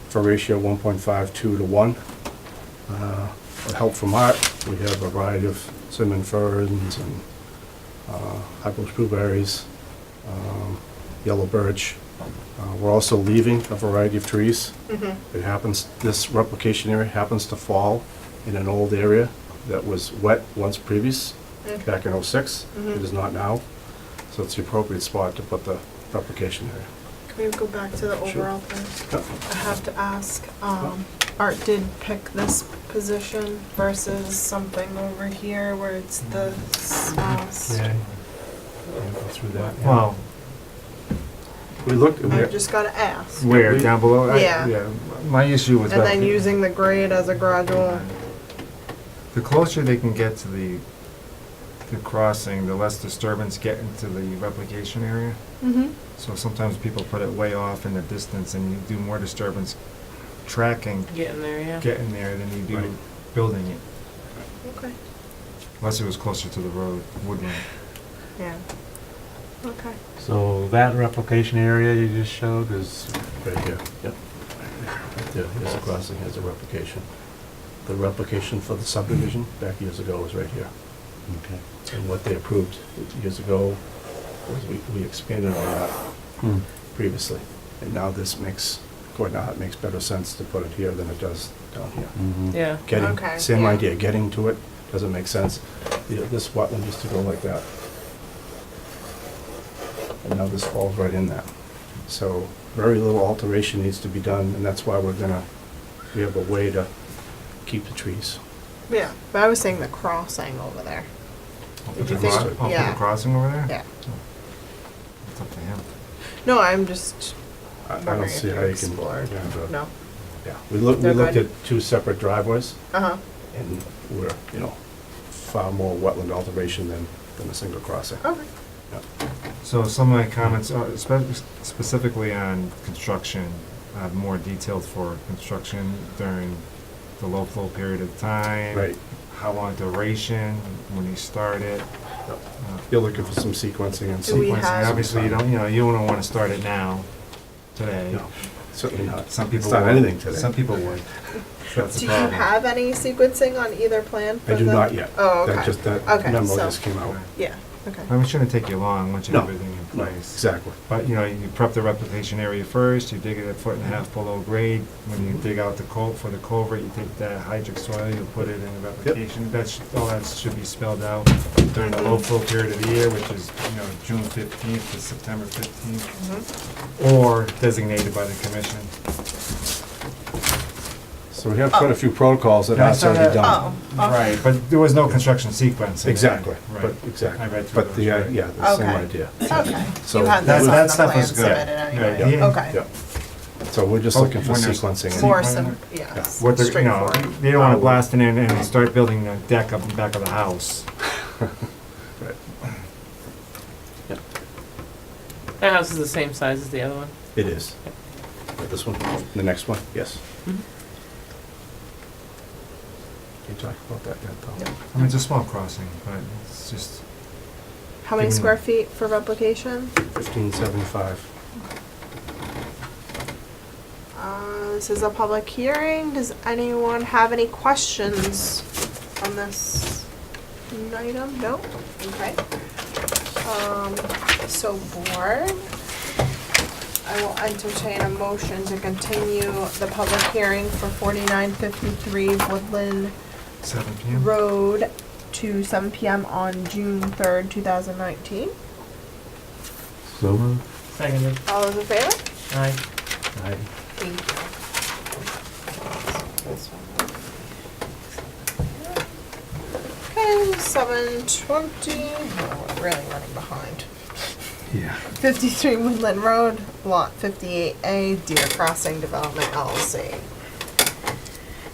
for ratio 1.52 to 1. With help from Art, we have a variety of cinnamon ferns and hibiscus blueberries, yellow birch. We're also leaving a variety of trees. It happens, this replication area happens to fall in an old area that was wet once previous, back in '06. It is not now, so it's the appropriate spot to put the replication area. Can we go back to the Sure. overall plan? Yep. I have to ask, Art did pick this position versus something over here where it's the spouse. Yeah, go through that. yeah. Well, We looked, I just gotta ask. where, down below? Yeah. My issue was And that then using the grade as a gradual. the closer they can get to the crossing, the less disturbance get into the replication area. Mm-hmm. So sometimes people put it way off in the distance and you do more disturbance tracking, Get in there, yeah. getting there than you do Right. building it. Okay. Unless it was closer to the road, Woodland. Yeah. Okay. So that replication area you just showed is, right here, yep. Right there, here's the crossing, here's the replication. The replication for the subdivision back years ago was right here. okay. And what they approved years ago was we expanded on that previously. And now this makes, according to how it makes better sense to put it here than it does down here. Mhm. Yeah. Getting, Okay, same yeah. idea, getting to it doesn't make sense. This wetland used to go like that. And now this falls right in that. So very little alteration needs to be done, and that's why we have a way to keep the trees. Yeah, but I was saying the crossing over there. Did you I'll think? put the Yeah. crossing over there? Yeah. It's up to him. No, I'm just I don't wondering see if how you you can. explored. Yeah, No. Yeah, we looked They're at good? two separate driveways, Uh-huh. and we're, far more wetland alteration than a single crossing. Okay. So some of my comments are specifically on construction, more detailed for construction during the low flow period of time. Right. How long duration, when you start it. You're looking for some sequencing and Do we Sequencing, have- obviously, you don't want to start it now, today. No, certainly not. Some people It's not would. anything today. Some people would. So that's Do the you problem. have any sequencing on either plan? I for do the- not yet. Oh, That okay. Okay, memo so- just came out. Yeah, okay. I mean, it shouldn't take you long once you have No, everything in no, place. exactly. But, you prep the replication area first, you dig it 1.5 foot below grade. When you dig out for the culvert, you take that hydric soil, you put it in the replication. All that should be spelled out during the low flow period of the year, which is, June 15th to September 15th, Mm-hmm. or designated by the commission. So we have quite a few protocols that Can I are start already that? done. Oh, okay. Right, but there was no construction sequence. in Exactly, that. but, Right. exactly. I read through But those, right. yeah, the same Okay. idea. Okay. So You had That this on that the stuff plan was good. submitted anyway. Right, yeah. Okay. Yeah. So we're just Oh, looking for when there's sequencing. and- More Sequencing. some, yeah, What they're, straightforward. they don't want to blast in and start building a deck up in the back of the house. Right. That house is the same size as the other one. It is. This one, the next one, yes. talk about that yet, though. I mean, it's a small crossing, but it's just, How many Given- square feet for replication? 1575. This is a public hearing. Does anyone have any questions on this item? No? Okay. So board, I will entertain a motion to continue the public hearing for 4953 Woodland 7 PM. Road to 7 PM on June 3rd, 2019. So moved. Seconded. All those in favor? Aye. Aye. Thank you. Okay, 7:20. Oh, we're really running behind. Yeah. 53 Woodland Road, Lot 58A, Deer Crossing Development LLC.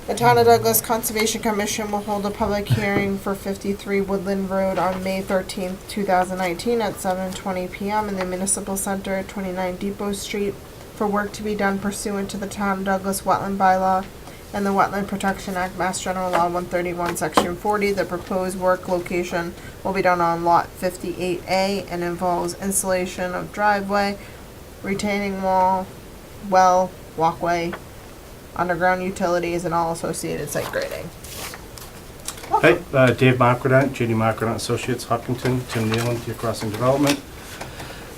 The Town of Douglas Conservation Commission will hold a public hearing for 53 Woodland Road on May 13th, 2019 at 7:20 PM in the Municipal Center at 29 Depot Street for work to be done pursuant to the Town of Douglas Wetland Bylaw and the Wetland Protection Act, Mass General Law 131, Section 40. The proposed work location will be done on Lot 58A and involves installation of driveway, retaining wall, well, walkway, underground utilities, and all associated site grading. Hey, Dave Marquardt, JD Marquardt Associates, Hopkinton, Tim Nealon, Deer Crossing Development,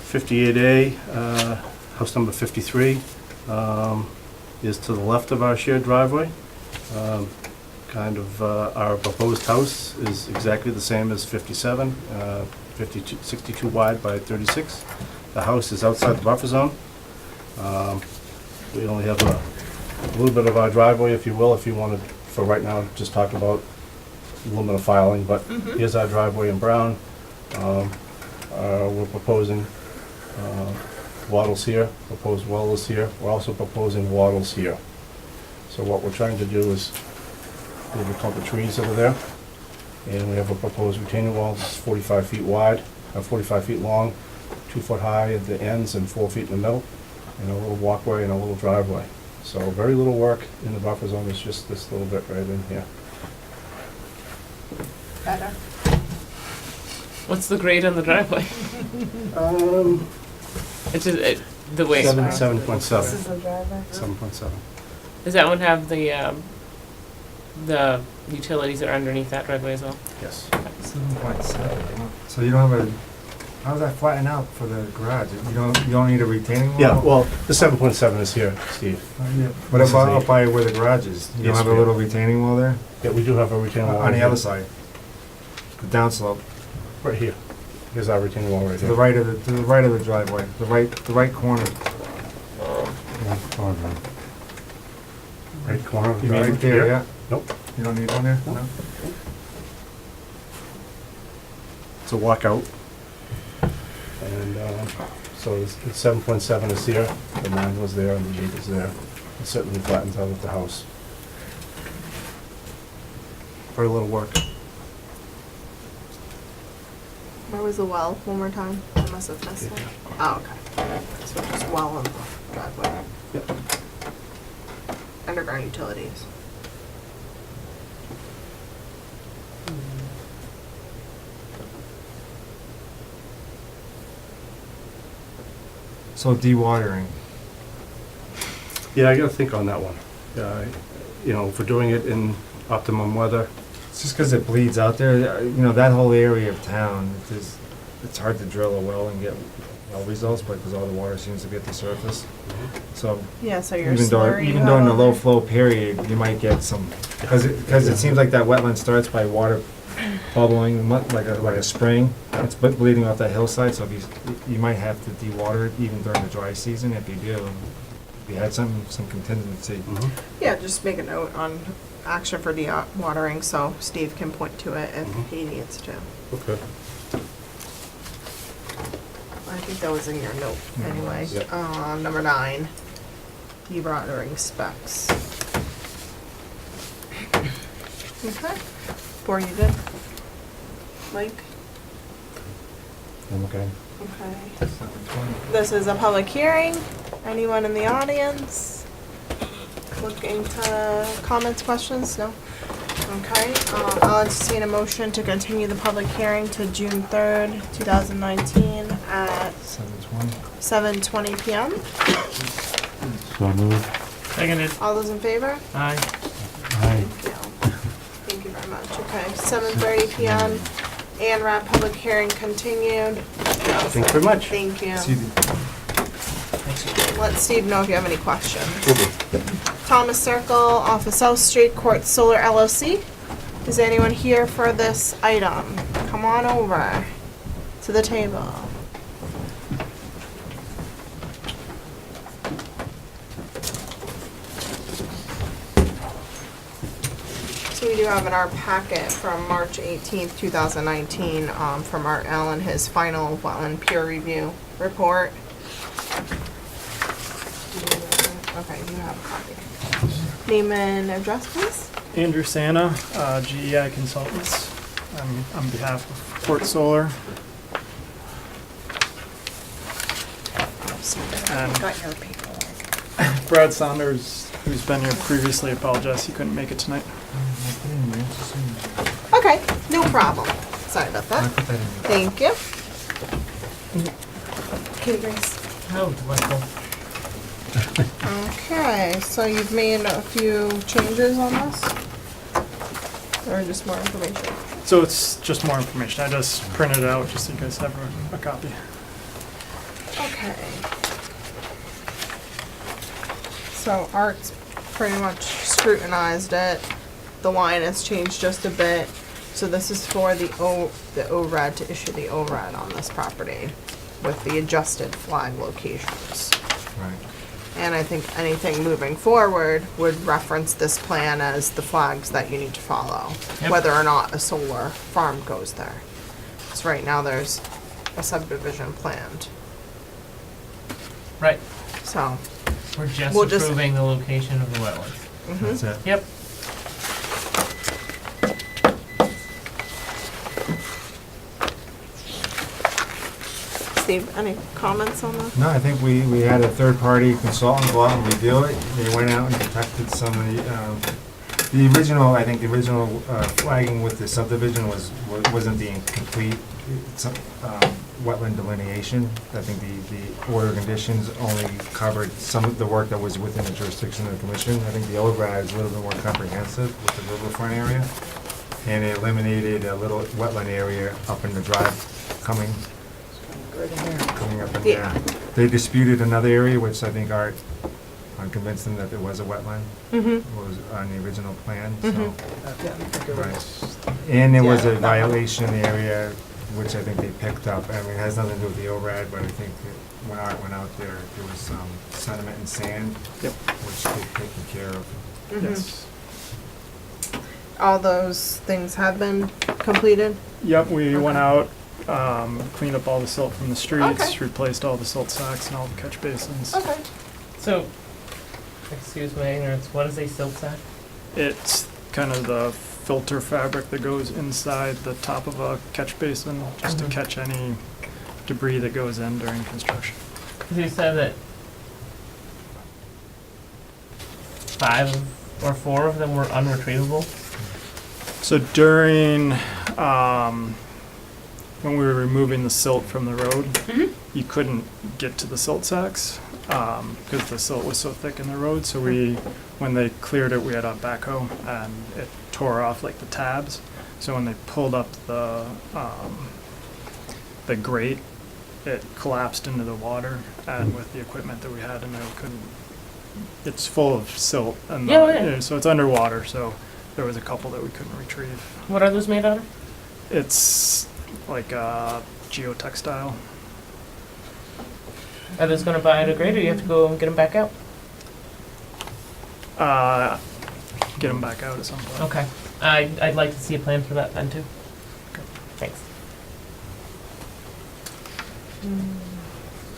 58A, house number 53, is to the left of our shared driveway. Our proposed house is exactly the same as 57, 62 wide by 36. The house is outside the buffer zone. We only have a little bit of our driveway, if you will, if you wanted, for right now, just talk about limit of filing, but here's our driveway in brown. We're proposing wattles here, proposed well is here. We're also proposing wattles here. So what we're trying to do is, we have a couple of trees over there, and we have a proposed retaining wall that's 45 feet wide, 45 feet long, 2 foot high at the ends and 4 feet in the middle, and a little walkway and a little driveway. So very little work in the buffer zone, it's just this little bit right in here. Better. What's the grade on the driveway? It's just, the way. 7.7. This is the driveway. 7.7. Does that one have the utilities that are underneath that driveway as well? Yes. 7.7. So you don't have a, how does that flatten out for the garage? You don't need a retaining wall? Yeah, well, the 7.7 is here, Steve. What This is about a- up by where the garage is? You don't Yes, have a we little have. retaining wall there? Yeah, we do have a retaining wall. On the right other here. side? The downslope, Right here. Here's our retaining wall right to the here. right of the driveway, the right corner. Right corner of the You mean driveway right there, here. yeah? Nope. You don't need one there? Nope. No? It's a walkout. And so the 7.7 is here, the 9 was there, and the 8 is there. It certainly flattens out at the house. Very little work. Where was the well? One more time. I must have missed it. Oh, okay. So just well on the driveway. Yep. Underground utilities. So dewatering. Yeah, I gotta think on that one. You know, if we're doing it in optimum weather, It's just because it bleeds out there, that whole area of town, it's hard to drill a well and get well results, because all the water seems to be at the surface. So Yeah, so your even slurry. during the low flow period, you might get some, because it seems like that wetland starts by water bubbling, like a spring. It's bleeding off that hillside, so you might have to dewater it even during the dry season. If you do, if you had some contingency. Yeah, just make a note on action for dewatering so Steve can point to it if he needs to. okay. I think that was in your note anyway. Yep. Number 9, dewatering specs. Okay. Board, you good? Mike? I'm okay. Okay. This is a public hearing. Anyone in the audience looking to comments, questions? No? Okay, I'll entertain a motion to continue the public hearing to June 3rd, 2019 at 7:20. 7:20 PM. So moved. Seconded. All those in favor? Aye. Aye. Thank you very much. Okay, 7:30 PM, ANRAD public hearing continued. Thank you very much. Thank you. See the- Let Steve know if you have any questions. Thomas Circle off of South Street, QUARTZ Solar LLC. Is anyone here for this item? Come on over to the table. So we do have in our packet from March 18th, 2019, from Art Allen, his final wetland peer review report. Okay, you have a copy. Name and address, please. Andrew Santa, GEI Consultants, on behalf of QUARTZ Solar. And Got your paperwork. Brad Saunders, who's been here previously, apologized he couldn't make it tonight. Okay, no problem. Sorry about I that. put that in. Thank you. Kitty Grace. Oh, delightful. Okay, so you've made a few changes on this? Or just more information? So it's just more information. I just printed it out just so you guys have a copy. Okay. So Art's pretty much scrutinized it. The line has changed just a bit. So this is for the ORAD, to issue the ORAD on this property with the adjusted flag locations. Right. And I think anything moving forward would reference this plan as the flags that you need to follow, Yep. whether or not a solar farm goes there. Because right now there's a subdivision planned, Right. so. We're just We'll just- approving the location of the wetlands. Mhm. That's it. Yep. Steve, any comments on that? No, I think we had a third-party consultant go out and review it. They went out and detected some of the original, I think the original flagging with the subdivision wasn't the complete wetland delineation. I think the order of conditions only covered some of the work that was within the jurisdiction of the commission. I think the ORAD is a little bit more comprehensive with the riverfront area. And it eliminated a little wetland area up in the drive coming up in Yeah. there. They disputed another area, which I think Art convinced them that there was a wetland, Mm-hmm. was on the original plan, so. Mhm. Right. And there was a violation area, which I think they picked up. I mean, it has nothing to do with the ORAD, but I think that when Art went out there, there was some sediment and sand, Yep. which they've taken care of. Yes. All those things have been completed? Yep, we went Okay. out, cleaned up all the silt from the streets, Okay. replaced all the silt sacks and all the catch basins. Okay. So, excuse my ignorance, what is a silt sack? It's kind of the filter fabric that goes inside the top of a catch basin, just to catch any debris that goes in during construction. Because you said that 5 or 4 of them were unretrievable. So during, when we were removing the silt from the road, you couldn't get to the silt sacks, because the silt was so thick in the road, so when they cleared it, we had a backhoe, and it tore off like the tabs. So when they pulled up the grate, it collapsed into the water, and with the equipment that we had in there, we couldn't, it's full of silt, and Yeah. so it's underwater, so there was a couple that we couldn't retrieve. What are those made out of? It's like geotextile. Are those going to biodegrade, or you have to go and get them back out? Get them back out at some point. Okay. I'd like to see a plan for that then too. Okay. Thanks.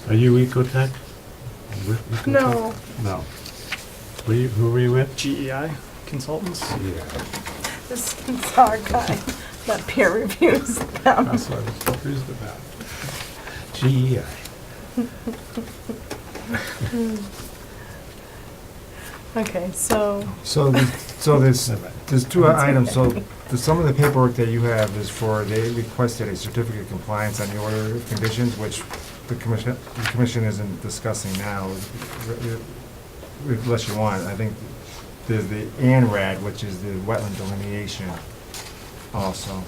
Are you Ecotech? No. No. Who were you with? GEI consultants. Yeah. This is our guy that peer reviews them. That's what I was confused about. GEI. Okay, so, So, there's two items, so some of the paperwork that you have is for, they requested a certificate of compliance on the order of conditions, which the commission isn't discussing now, unless you want. I think there's the ANRAD, which is the wetland delineation also.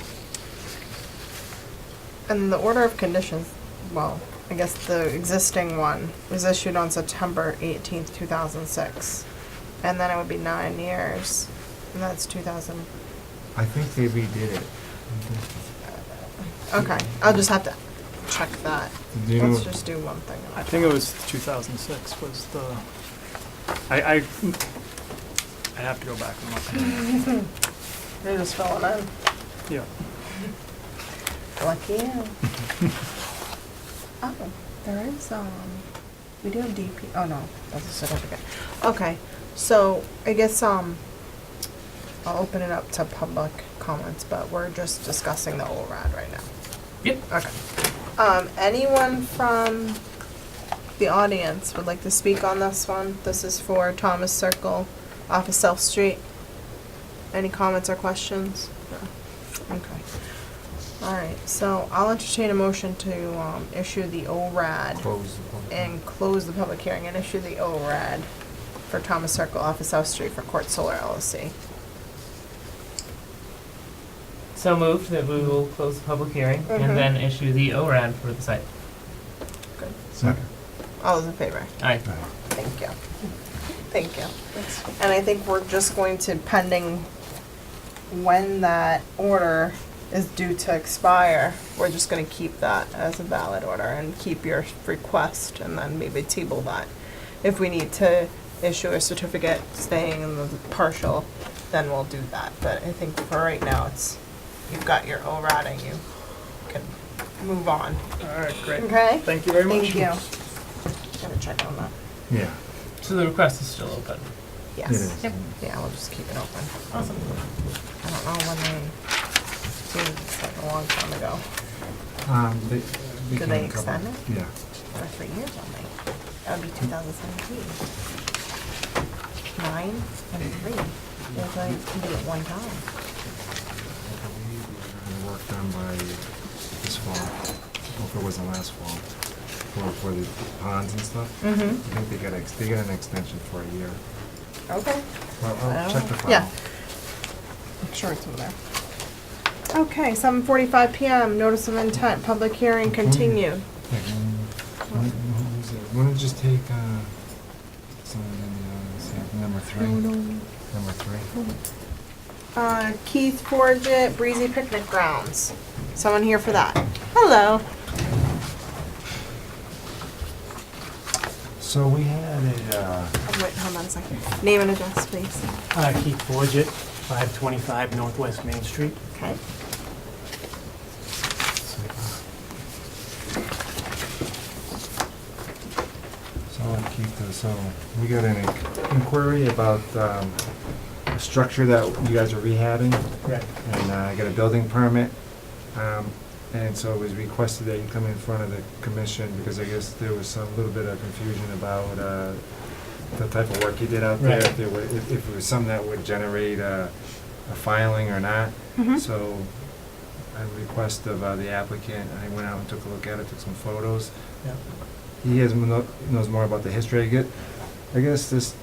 and the order of conditions, well, I guess the existing one was issued on September 18th, 2006. And then it would be 9 years, and that's 2000. I think they redid it. Okay, I'll just have to check that. Do you know? Let's just do one thing. at a I think it time. was 2006 was the, I have to go back and look. You're just filling in. Yeah. Lucky you. Oh, there is, we do have DP, oh no, that's a certificate. Okay, so I guess, I'll open it up to public comments, but we're just discussing the ORAD right now. Yep. Okay. Anyone from the audience would like to speak on this one? This is for Thomas Circle off of South Street. Any comments or questions? No. Okay. All right, so I'll entertain a motion to issue the ORAD Close the public. and close the public hearing and issue the ORAD for Thomas Circle off of South Street for QUARTZ Solar LLC. So moved that we will close the public hearing Mhm. and then issue the ORAD for the site. Second. All those in favor? Aye. Thank you. Thank you. And I think we're just going to, pending when that order is due to expire, we're just gonna keep that as a valid order and keep your request and then maybe table that. If we need to issue a certificate staying in the partial, then we'll do that. But I think for right now, it's, you've got your ORAD and you can move on. All right, great. Okay? Thank you very much. Thank you. Gotta check on that. Yeah, So the request is still open. Yes. it is. Yep. Yeah, we'll just keep it open. Awesome. I don't know when they, it's like a long time ago. They Did they extend it? Yeah. For 3 years only. That would be 2017. 9 and 3. There's like, can be at one time. I believe we're gonna work done by this fall, or if it wasn't last fall, for the ponds and stuff. I Mm-hmm. think they got an extension for a year. Okay. Well, I'll check the file. Yeah. I'm sure it's over there. Okay, 7:45 PM, notice of intent, public hearing continued. When don't you just take, number 3? Number 3? Keith Forget, Breezy Picnic Grounds. Someone here for that? Hello. So we had Oh, wait, hold on a second. Name and address, please. Keith Forget, 525 Northwest Main Street. Okay. So we got an inquiry about a structure that you guys are rehabbing, Correct. and I got a building permit. And so it was requested that you come in front of the commission, because I guess there was some little bit of confusion about the type of work you did out there, Right. if it was something that would generate a filing or not. Mhm. So, at request of the applicant, I went out and took a look at it, took some photos. Yep. He knows more about the history. I guess this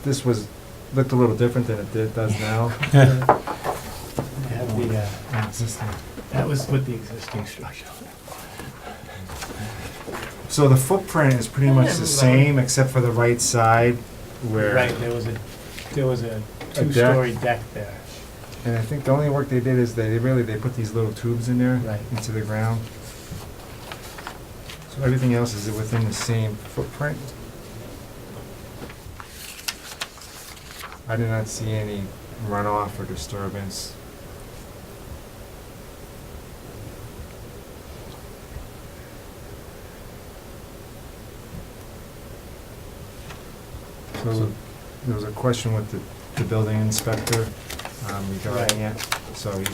looked a little different than it does now. I have the, Existing. that was with the existing structure. So the footprint is pretty much the same, except for the right side where. Right, there was a A deck. two-story deck there. And I think the only work they did is they put these little tubes in there. Right. Into the ground. So everything else is within the same footprint. I did not see any runoff or disturbance. So there was a question with the building inspector regarding it, so he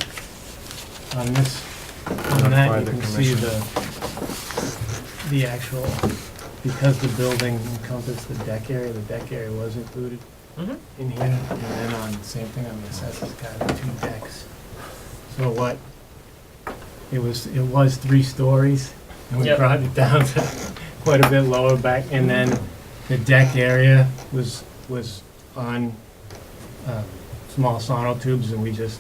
On this, on Notify that, the you can see commission. the actual, because the building encompassed the deck area was included. Mhm. in here, and then on, same thing on the assessors card, 2 decks. So what, it was 3 stories, and we Yep. brought it down to quite a bit lower back, and then the deck area was on small sonotubes, and we just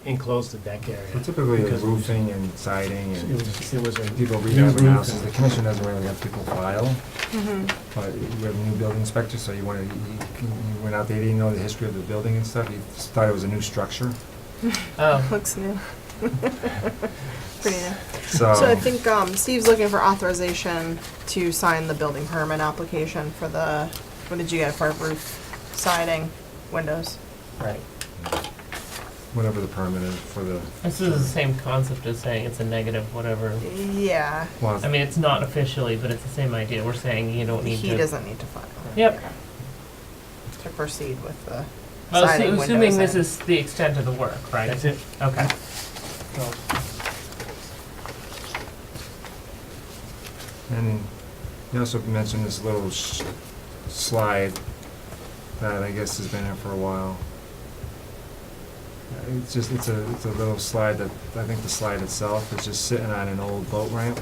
enclosed the deck So area. typically the Because roofing and siding It and was a people new rehab roof houses, and- the commission doesn't really have people file, Mhm. but we have a new building inspector, so you wanted, you went out there, you didn't know the history of the building and stuff, you just thought it was a new structure, Oh, Looks new. Pretty new. so. So I think Steve's looking for authorization to sign the building permit application for the, what did you get for roof, siding, windows? Right. Whatever the permit is for the. this is the same concept as saying it's a negative, whatever. Yeah, Well, I mean, it's not officially, but it's the same idea. We're saying you don't need he to. doesn't need to file. Yep. To proceed with the Well, siding, assuming windows, this and- is the extent of the work, right? That's it. Okay. So, and you also mentioned this little slide that I guess has been there for a while. It's just, it's a little slide that, I think the slide itself is just sitting on an old boat ramp.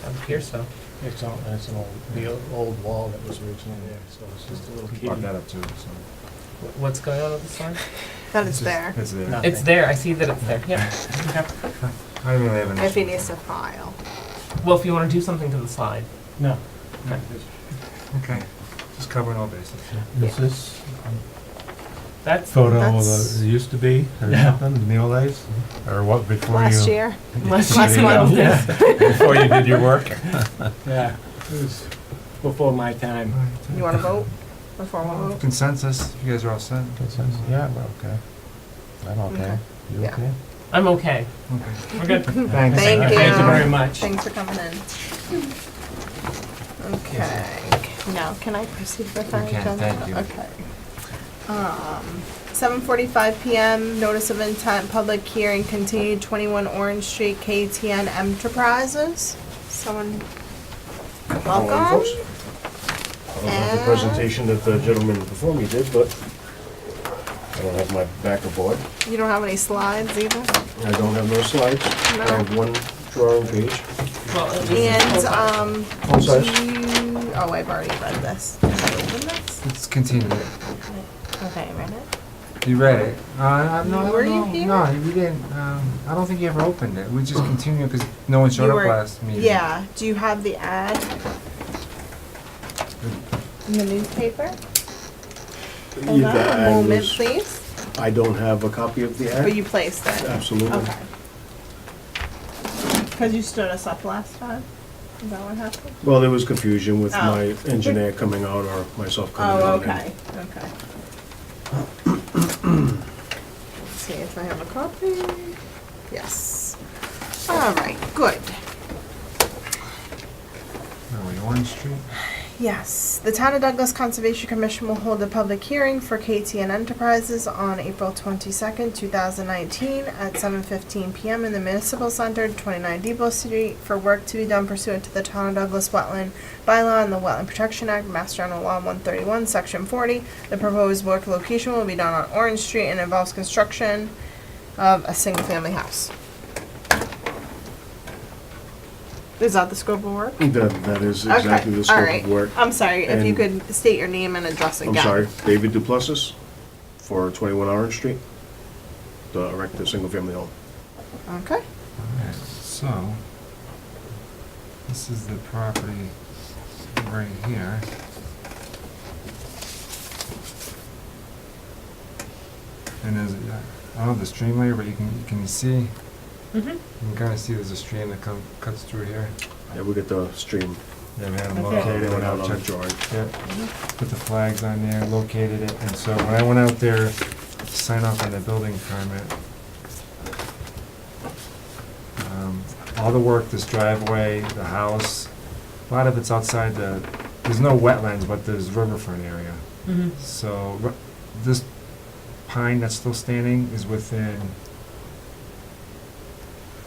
I would hear so. it's the old wall that was originally there, so it's just a little He brought kitty. that up too, so. What's going on with the sign? that it's just- there, It's there. Nothing. It's there. I see that it's there. Yep. Okay. I don't really have an if he issue. needs to file. Well, if you want to do something to the slide, No. Okay, just covering all bases. Is this that's photo That's- it used to be, or Yeah. something, the old days? Or what, before you? Last year, last last month. Yeah. Before you did your work? Yeah, it was before my time. You wanna vote before we vote? Consensus, you guys are all set? Consensus? Yeah, we're okay. I'm okay. Okay. You Yeah. okay? I'm okay. Okay. We're good. Thanks. Thank Thank you you. very much. Thanks for coming in. Okay, now can I proceed with our You can, agenda? thank you. Okay. 7:45 PM, notice of intent, public hearing continued, 21 Orange Street, KTN Enterprises. Someone, Morning, welcome. folks. I don't have the presentation that the gentleman before me did, but I don't have my backer board. You don't have any slides either? I don't have no slides. I have one drawing page. Well, at least And, it's full-time. Full size. I've already read this. Can I open this? Let's continue. Okay, read it. You read it? No, Were you no, here? No, you didn't. I don't think you ever opened it. We just continued because no one showed You up were- last meeting. Yeah, do you have the ad in the newspaper? Hold The on a ad moment, was- please. I don't have a copy of the But ad. you placed it? Absolutely. Okay. Because you stood us up last time? Is that what happened? Well, there was confusion with Oh. my engineer coming out or myself coming Oh, out. okay, okay. Let's see if I have a copy. Yes. All right, good. Are we Orange Street? Yes, the Town of Douglas Conservation Commission will hold a public hearing for KTN Enterprises on April 22nd, 2019 at 7:15 PM in the Municipal Center, 29 Depot Street, for work to be done pursuant to the Town of Douglas Wetland Bylaw and the Wetland Protection Act, Mass General Law 131, Section 40. The proposed work location will be done on Orange Street and involves construction of a single-family house. Is that the scope of work? That is exactly the all scope right. of work. I'm sorry, if you And- could state your name and address again. I'm sorry, David Duplessis for 21 Orange Street, to erect a single-family home. Okay. Alright, so, this is the property right here. And there's, I don't know the stream layer, but you can see, Mm-hmm. you can kinda see there's a stream that cuts through here. Yeah, we get the stream Yeah, we had them Okay. located, went out, on the checked, drawing. yeah, put the flags on there, located it, and so when I went out there to sign off on the building permit, all the work, this driveway, the house, a lot of it's outside there's no wetlands, but there's riverfront area. Mm-hmm. So, this pine that's still standing is within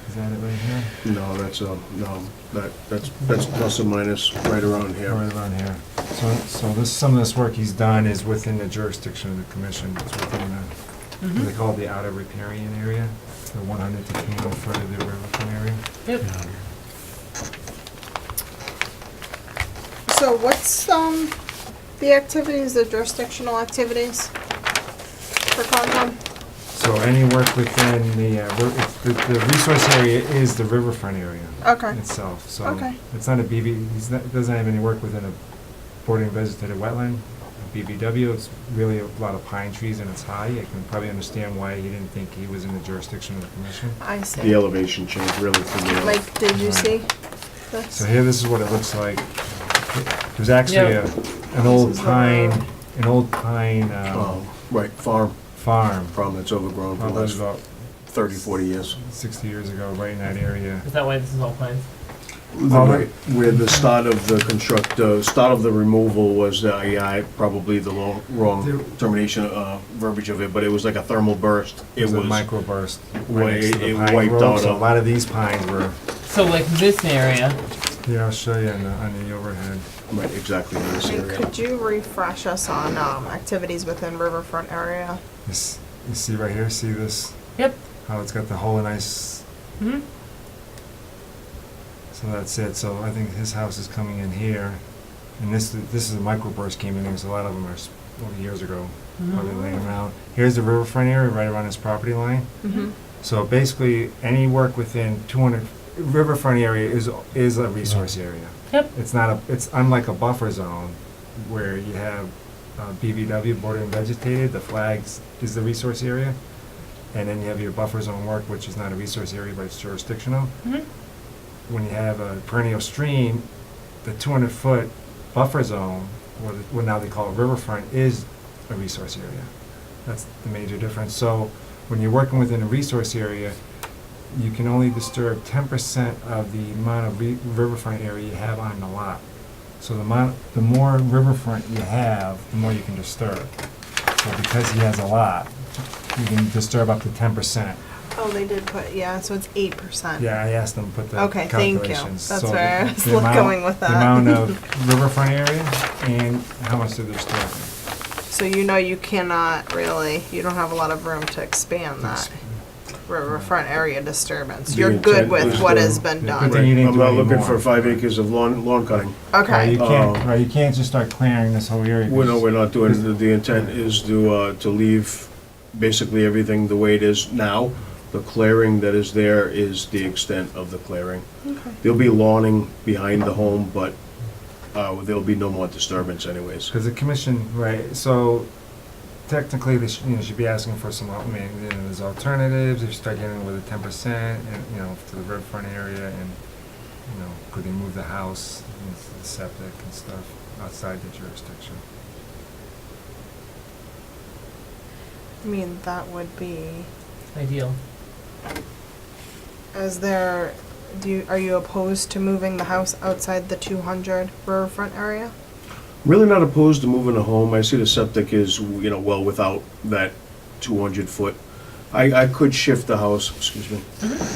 Is that it right here? No, that's plus or minus right around here. Right around here. So this, some of this work he's done is within the jurisdiction of the commission. It's within the, what they call the outer riparian area, the 100 to 200 foot of the riverfront area. Yep. So what's, the activities, the jurisdictional activities for Concom? So any work within the resource area is the riverfront area Okay, itself. So Okay. it's not a doesn't have any work within a bordering vegetated wetland, a BVW. It's really a lot of pine trees and it's high. I can probably understand why he didn't think he was in the jurisdiction of the commission. I The see. elevation change really for me. Mike, did you see this? So here, this is what it looks like. There's actually Yeah. an old This is the pine, road. an old pine Right, farm farm. that's overgrown for the Probably last about 30, 40 years. 60 years ago, right in that area. Is that why this is all pines? Right, where the start of the start of the removal was, probably the wrong termination, verbiage of it, but it was like a thermal burst. It was a was, microburst. Wa- right next to the it pine wiped grove, out so a- a lot of these pines were, So like this area, here, I'll show you on the overhead. right, exactly in this And area. could you refresh us on, activities within riverfront area? You see right here, see this? Yep. How it's got the whole nice, hmm so that's it. So I think his house is coming in here. And this is a microburst came in, there's a lot of them years ago, probably laying around. Here's the riverfront area, right around his property line. Mm-hmm. So basically, any work within 200, riverfront area is a resource area. Yep. It's not it's unlike a buffer zone where you have BVW, border and vegetated, the flags is the resource area. And then you have your buffer zone work, which is not a resource area, but it's jurisdictional. hmm When you have a perennial stream, the 200-foot buffer zone, or what now they call it riverfront, is a resource area. That's the major difference. So when you're working within a resource area, you can only disturb 10% of the amount of riverfront area you have on the lot. So the more riverfront you have, the more you can disturb. So because he has a lot, you can disturb up to 10%. Oh, they did put, yeah, so it's 8%. Yeah, I asked them to put the Okay, thank you. calculations. That's So where I the- was the amount- going with The that. amount of riverfront area and how much they're disturbing. So you know you cannot really, you don't have a lot of room to expand that riverfront area disturbance. The You're good intent with is what to- has been Yeah, done. but then you didn't I'm do not any looking more. for 5 acres of lawn cutting. Okay. You can't just start clearing this whole area. 'cause- We're not doing it. The intent is to leave basically everything the way it is now. The clearing that is there is the extent of the clearing. Okay. There'll be lawning behind the home, but there'll be no more disturbance anyways. Because the commission, right, so technically, they should be asking for some, there's alternatives, if you start getting with a 10%, and, to the riverfront area, and, could they move the house, and the septic and stuff outside the jurisdiction? I mean, that would be, ideal. are you opposed to moving the house outside the 200 riverfront area? Really not opposed to moving a home. I see the septic is, well without that 200 foot. I could shift the house, excuse me.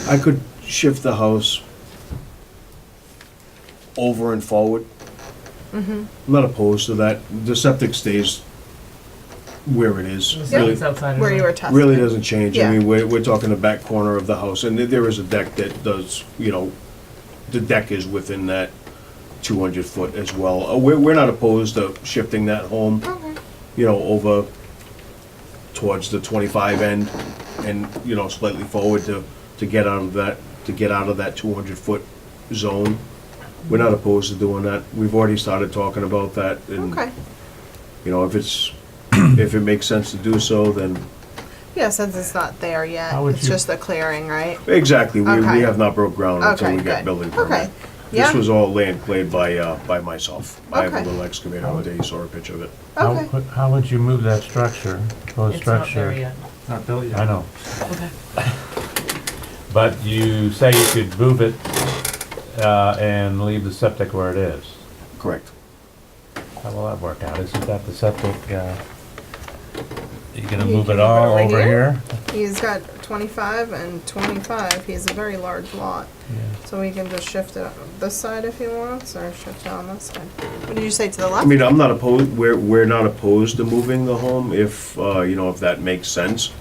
I could shift the house over and forward. Mm-hmm. I'm not opposed to that. The septic stays where it is. The Really, septic's outside. Where isn't you were it? testing. really doesn't change. Yeah. I mean, we're talking the back corner of the house, and there is a deck that does, the deck is within that 200 foot as well. We're not opposed to shifting that home, Okay. over towards the 25 end and, slightly forward to get out of that 200 foot zone. We're not opposed to doing that. We've already started talking about that, and, Okay. if it makes sense to do so, then Yeah, since it's not there yet, How would it's you- just a clearing, right? exactly, we Okay. have not broke ground until Okay, we got good. building Okay. permit. Yeah. This was all land cleared by myself. I have a Okay. little excavator one day, you saw a picture of it. Okay. How would you move that structure, proposed It's not there structure? yet. Not built yet. I know, Okay. but you say you could move it and leave the septic where it is. Correct. How will that work out? Isn't that the septic, you gonna You move can it all move it over over here? here? He's got 25 and 25, he has a very large lot. Yeah. So he can just shift it on this side if he wants, or shift it on this side. What did you say, to the I left? mean, I'm not opposed, we're not opposed to moving the home if, you know, if that makes sense.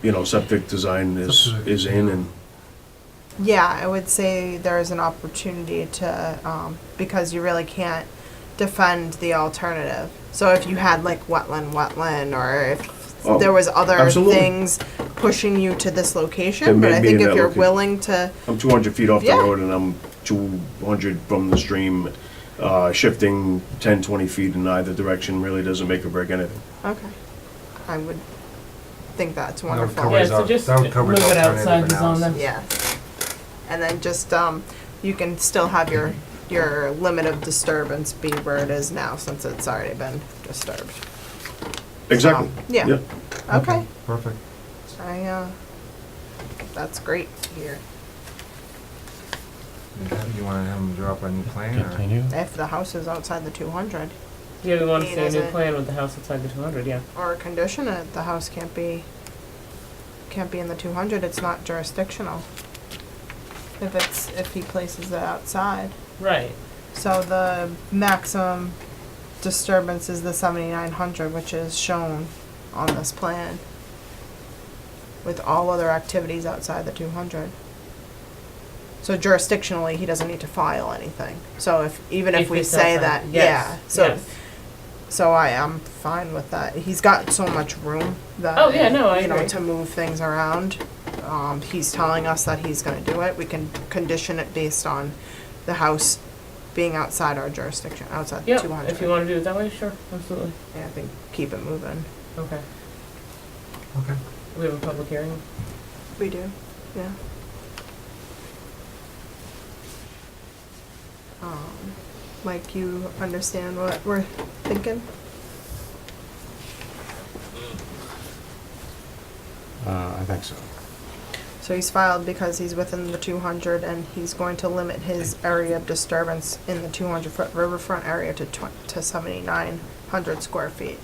You know, septic design is in and, Yeah, I would say there's an opportunity to, because you really can't defend the alternative. So if you had like wetland, or if Oh, there was other absolutely. things pushing you to this location, Then but I maybe think in if that you're location. willing to, I'm 200 feet off the Yeah. road and I'm 200 from the stream. Shifting 10, 20 feet in either direction really doesn't make or break anything. okay, I would think that's That would wonderful. cover Yeah, his so al- just that would cover move his it alternative outside the zone analysis. then. Yes. And then just, you can still have your limit of disturbance be where it is now, since it's already been disturbed. Exactly. So, yeah, Yep. okay. Perfect. That's great here. You wanna have him draw up a new plan, or? Continue. If the house is outside the 200, Yeah, we want to He see a new doesn't- plan with the house outside the 200, yeah. or condition it, the house can't be in the 200, it's not jurisdictional. If he places it outside. Right. So the maximum disturbance is the 7,900, which is shown on this plan, with all other activities outside the 200. So jurisdictionally, he doesn't need to file anything. So even if we it's say outside, that, yes, yeah, so, yes. so I am fine with that. He's got so much room that, Oh, yeah, no, I you know, agree. to move things around. He's telling us that he's gonna do it. We can condition it based on the house being outside our jurisdiction, outside the Yeah, 200. if you want to do it that way, sure, absolutely. Yeah, I think keep it moving. Okay. Okay. We have a public hearing. We do, yeah. Mike, you understand what we're thinking? I think so. So he's filed because he's within the 200, and he's going to limit his area of disturbance in the 200-foot riverfront area to 7,900 square feet.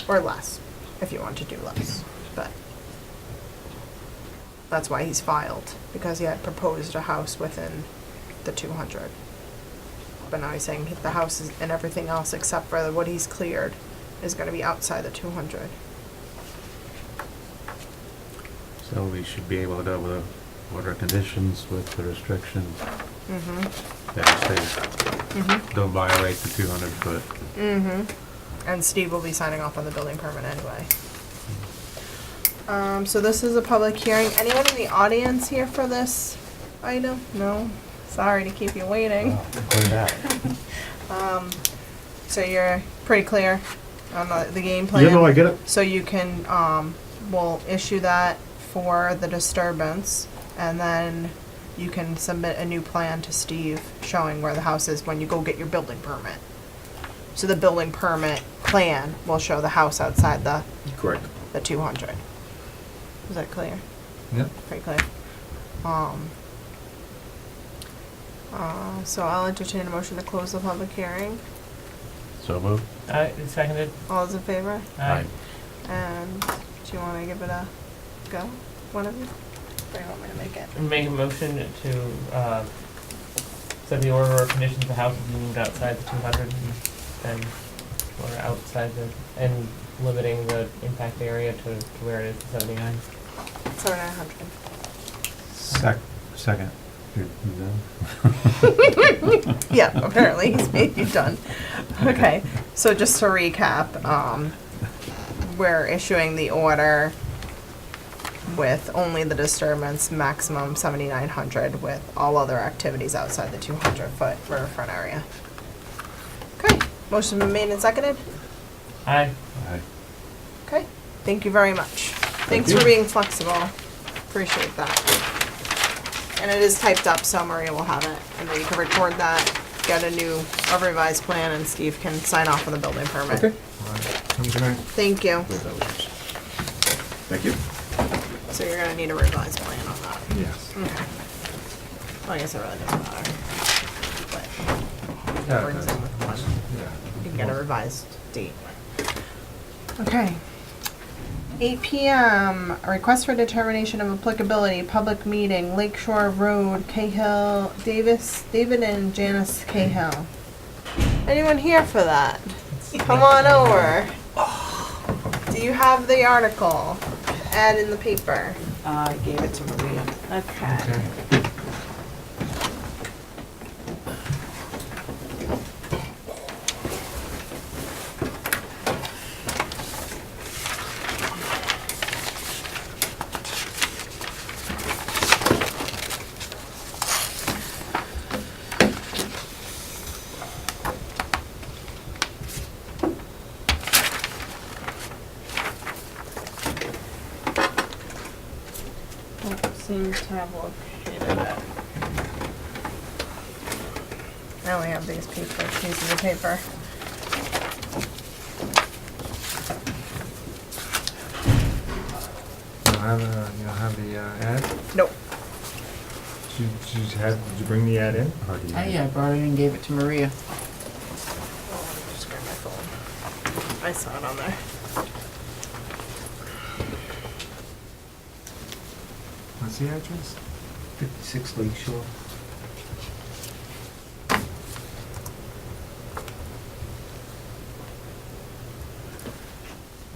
Or less, if you want to do less, but that's why he's filed, because he had proposed a house within the 200. But now he's saying the house is, and everything else except for what he's cleared is gonna be outside the 200. So we should be able to go with the order conditions with the restrictions Mm-hmm, that it says mm-hmm, don't violate the 200 foot. mm-hmm. And Steve will be signing off on the building permit anyway. So this is a public hearing. Anyone in the audience here for this item? No? Sorry to keep you waiting. Clear that. So you're pretty clear on the game plan? Yeah, no, I get it. So you can, we'll issue that for the disturbance, and then you can submit a new plan to Steve showing where the house is when you go get your building permit. So the building permit plan will show the house outside the Correct. 200. Is that clear? Yep. Pretty clear. So I'll entertain a motion to close the public hearing. So moved. Seconded. All those in favor? Aye. And do you want to give it a go? One of you? Or you want me to make it? Make a motion to set the order of conditions the house is moved outside the 200 and or outside the, and limiting the impact area to where it is, 79. 7,900. Second. You done? Yeah, apparently he's made you done. Okay, so just to recap, we're issuing the order with only the disturbance maximum 7,900 with all other activities outside the 200-foot riverfront area. Okay, motion been made and seconded? Aye. Aye. Okay, thank you very much. Thanks for being flexible. Appreciate that. And it is typed up, so Maria will have it, and then you can record that, get a revised plan, and Steve can sign off on the building permit. Okay. All right. Have a good night. Thank you. Thank you. So you're gonna need a revised plan on that. Yes. Okay. Well, I guess it really doesn't matter. But Yeah, brings in with one. yeah. You can get a revised date. Okay. 8 PM, a request for determination of applicability, public meeting, Lakeshore Road, Cahill, David and Janice Cahill. Anyone here for that? Come on over. Do you have the article? Ad in the paper. I gave it to Maria. Okay. Okay. Seems to have located it. I only have these pieces of paper. You don't have the ad? Nope. Did you bring the ad in? Or do you- Yeah, I brought it and gave it to Maria. Just grab my phone. I saw it on there. What's the address? 56 Lake Shore.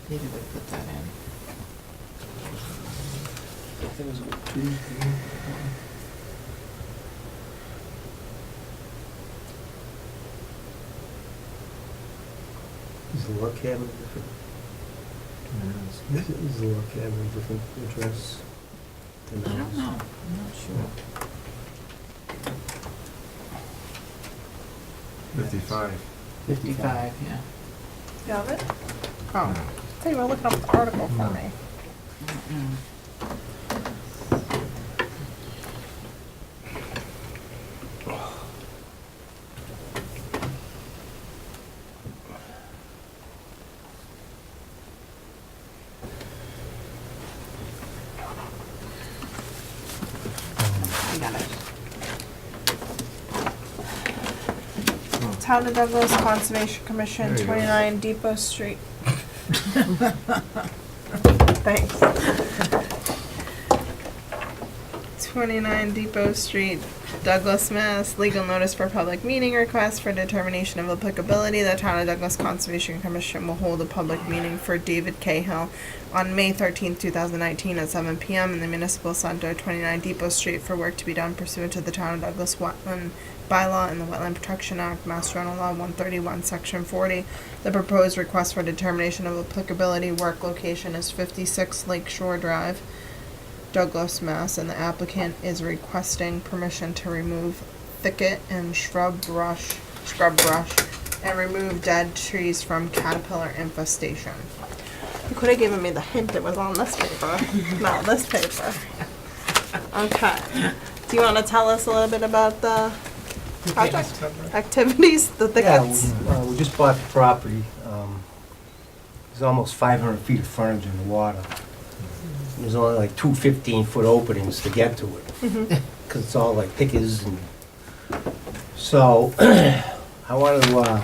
David would put that in. Is the log cabin different? Is the log cabin a different address? I don't know, I'm not sure. 55. 55, yeah. You have it? Oh. I thought you were looking up the article for No. me. Mm-mm. I got it. Town of Douglas Conservation Commission, There you go. 29 Depot Street. Thanks. 29 Depot Street, Douglas, Mass. Legal notice for public meeting request for determination of applicability. The Town of Douglas Conservation Commission will hold a public meeting for David Cahill on May 13th, 2019 at 7 PM in the Municipal Center, 29 Depot Street, for work to be done pursuant to the Town of Douglas Wetland Bylaw and the Wetland Protection Act, Mass General Law 131, Section 40. The proposed request for determination of applicability work location is 56 Lake Shore Drive, Douglas, Mass, and the applicant is requesting permission to remove thicket and scrub brush, and remove dead trees from caterpillar infestation. You could have given me the hint that was on this paper, not this paper. Okay. Do you want to tell us a little bit about the project activities, the thickets? Yeah, we just bought the property. There's almost 500 feet of frontage in the water. There's only like two 15-foot openings to get to it, because it's all like pickers and... So, I wanted to,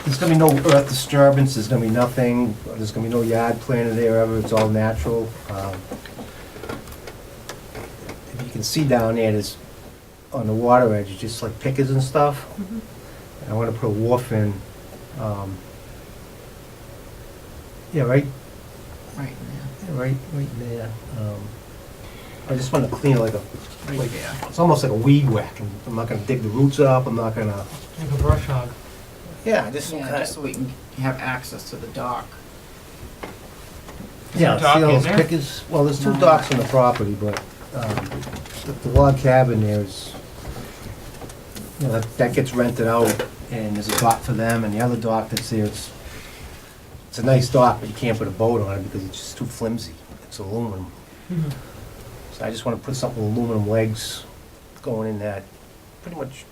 there's gonna be no earth disturbance, there's gonna be nothing, there's gonna be no yard planted there ever, it's all natural. If you can see down there, there's, on the water edge, it's just like pickers and stuff. And I wanna put a wharf in, yeah, right Right yeah, right there. I just want to clean it like a, now. like, it's almost like a weed whack, and I'm not gonna dig the roots up, I'm not gonna, Like a brush hog. yeah, just Yeah, kinda, just so we can have access to the dock. yeah, dock see all in those there? pickers? Well, there's two No. docks on the property, but, the log cabin there is, you know, that gets rented out, and there's a dock for them, and the other dock that's there, it's a nice dock, but you can't put a boat on it because it's just too flimsy, it's aluminum. So I just wanna put something with aluminum legs going in that, pretty much.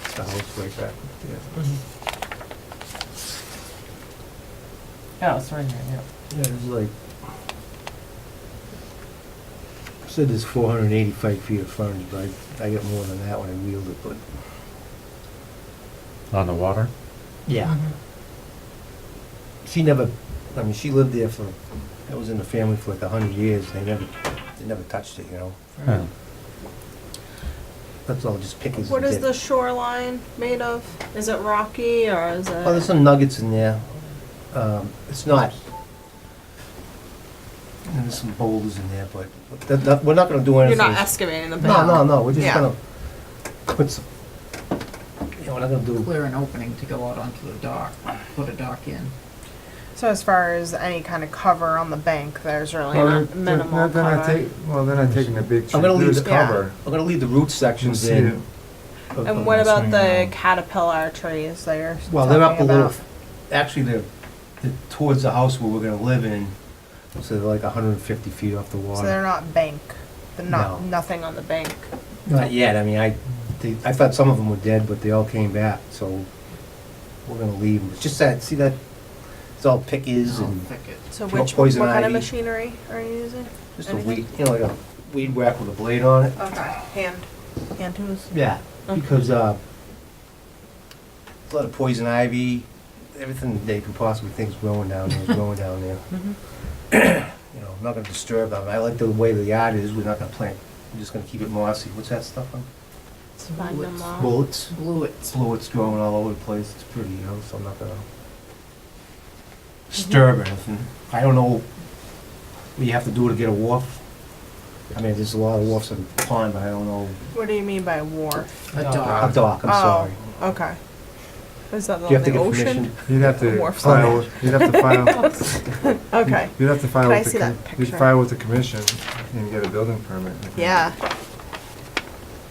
It's the house right back there. Oh, it's right here, yeah. Yeah, there's like, said there's 485 feet of frontage, but I got more than that when I wheeled it, but On the water? Yeah. She never, I mean, she lived there for, it was in the family for like 100 years. They never touched it, you know? Yeah. That's all just pickings. What and is dip. the shoreline made of? Is it rocky or is it? Oh, there's some nuggets in there. It's not. And there's some boulders in there, but we're not gonna do You're anything. not excavating the bank? No, we're just Yeah. gonna put some, you know, we're not gonna do, Clear an opening to go out onto the dock, put a dock in. So as far as any kind of cover on the bank, there's really Well, not then- minimal then I cover. take, well, then I'm taking the big tree, I'm gonna leave there's the- cover. I'm gonna leave the root You'll sections see it. in. And what about swing the around. caterpillar trees that you're Well, they're up a talking little, about? actually, they're towards the house where we're gonna live in, so they're like 150 feet off the So water. they're not bank, they're not, No. nothing on the bank. Not yet, I mean, I thought some of them were dead, but they all came back, so we're gonna leave them. It's just that, see that, it's all pickers and So Po- which, what poison kind of ivy. machinery are you using? just a Anything? weed, you know, like a weed whack with a blade on it. Okay, hand tools? Yeah, Okay. because, a lot of poison ivy, everything that they can possibly think is growing down there is growing down there. You know, I'm not gonna disturb them. I like the way the yard is, we're not gonna plant, we're just gonna keep it mossy. What's that stuff on? Magnum law. Bullets. Bluets. Fluid's growing all over the place, it's pretty, you know, so I'm not gonna disturb anything. I don't know what you have to do to get a wharf. I mean, there's a lot of wharfs in the pond, but I don't know. What do you mean by wharf? A A dock. dock, I'm sorry. Oh, okay. Is that Do you have to the get ocean? permission? You'd have to Wharf's file, on you'd have to file, Okay, you'd have to file Can I with see the, that you'd picture? file with the commission and get a building permit. I think. yeah.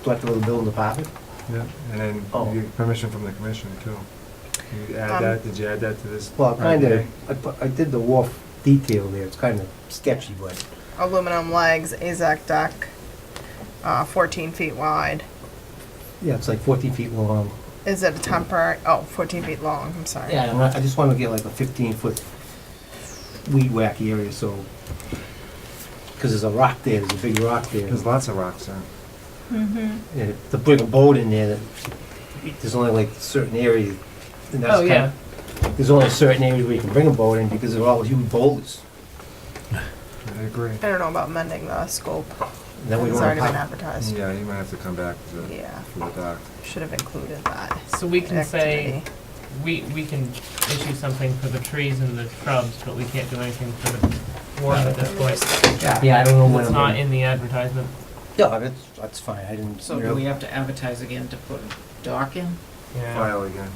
Do I have to go to the building department? Yeah, and then Oh. you get permission from the commission too. You add Um, that, did you add that to this? Well, kinda, RDA? I did the wharf detail there, it's kinda sketchy, but Aluminum legs, AZAC deck, 14 feet wide. yeah, it's like 14 feet long. Is it a temporary, 14 feet long, I'm sorry. Yeah, I just wanna get like a 15-foot weed whack area, so, cause there's a rock there, there's a big rock there. There's lots of rocks there. Mm-hmm. And to bring a boat in there, there's only like certain areas, and that's Oh, yeah. there's only certain areas where you can bring a boat in because they're all huge boulders. I agree. I don't know about mending the scope. And then we It's wanna already been pop- advertised. Yeah, you might have to come back to Yeah, for the dock. should have included that. So we can say, activity. we can issue something for the trees and the shrubs, but we can't do anything for the wharf at this point. Yeah, I don't know when It's I'm not gonna. in the advertisement. Yeah, that's fine, I didn't. So do we have to advertise again to put a dock in? Yeah. File again.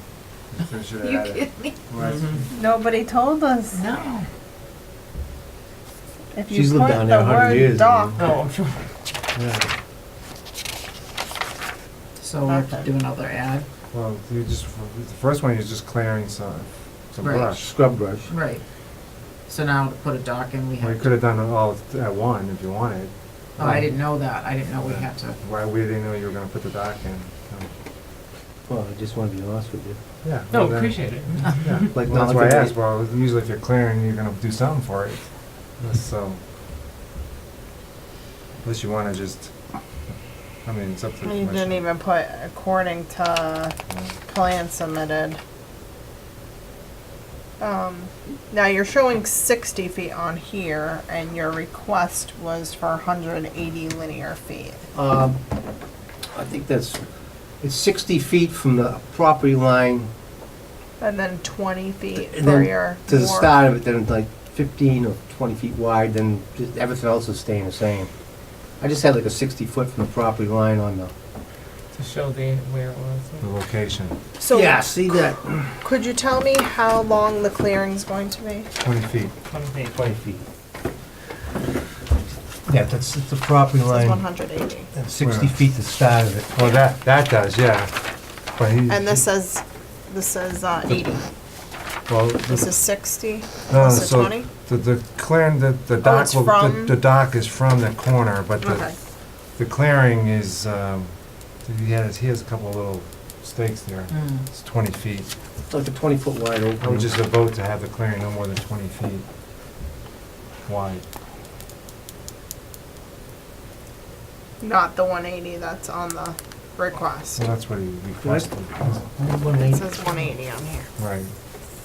You should You add it. kidding me? Right. Mhm. Nobody told us. No. If She's you lived put down the there 100 word years, dock, man. Oh, I'm sure. Yeah. So we have to Okay. do another ad? Well, you just, the first one, you're just clearing some Right. brush. Scrub brush. Right. So now to put a dock in, we Well, you have could to, have done it all at one if you wanted. oh, I didn't know that. I didn't know we had to. Why, we didn't know you were gonna put the dock in. Well, I just wanna be honest with you. Yeah. No, well, then- appreciate it. Yeah, Like, well, that's not why I like a- asked, well, usually if you're clearing, you're gonna do something for it, so. Unless you wanna just, I mean, it's up to the you commission. didn't even put according to Yeah. plan submitted. Now you're showing 60 feet on here, and your request was for 180 linear feet. I think it's 60 feet from the property line And then 20 feet And for then your to the wharf. start of it, then like 15 or 20 feet wide, then just everything else is staying the same. I just had like a 60-foot from the property line on the. To show where it The was. location, So Yeah, see that? could you tell me how long the clearing's going to be? 20 feet. 20 feet. 20 feet. Yeah, that's, it's the property It says line, 180. and 60 Where? feet to the start of it. Well, that does, yeah, but he. And this says 80. Well, This the- is 60. no, This is so 20. the clearing, the dock, it's will- from- the dock is from the corner, but Okay. the clearing is, he has a couple of little stakes there. Mm. It's 20 feet. It's like a 20-foot wide I would opening. just vote to have the clearing no more than 20 feet wide. Not the 180 that's on the request. Well, that's what he requested. It says 180 on here. Right.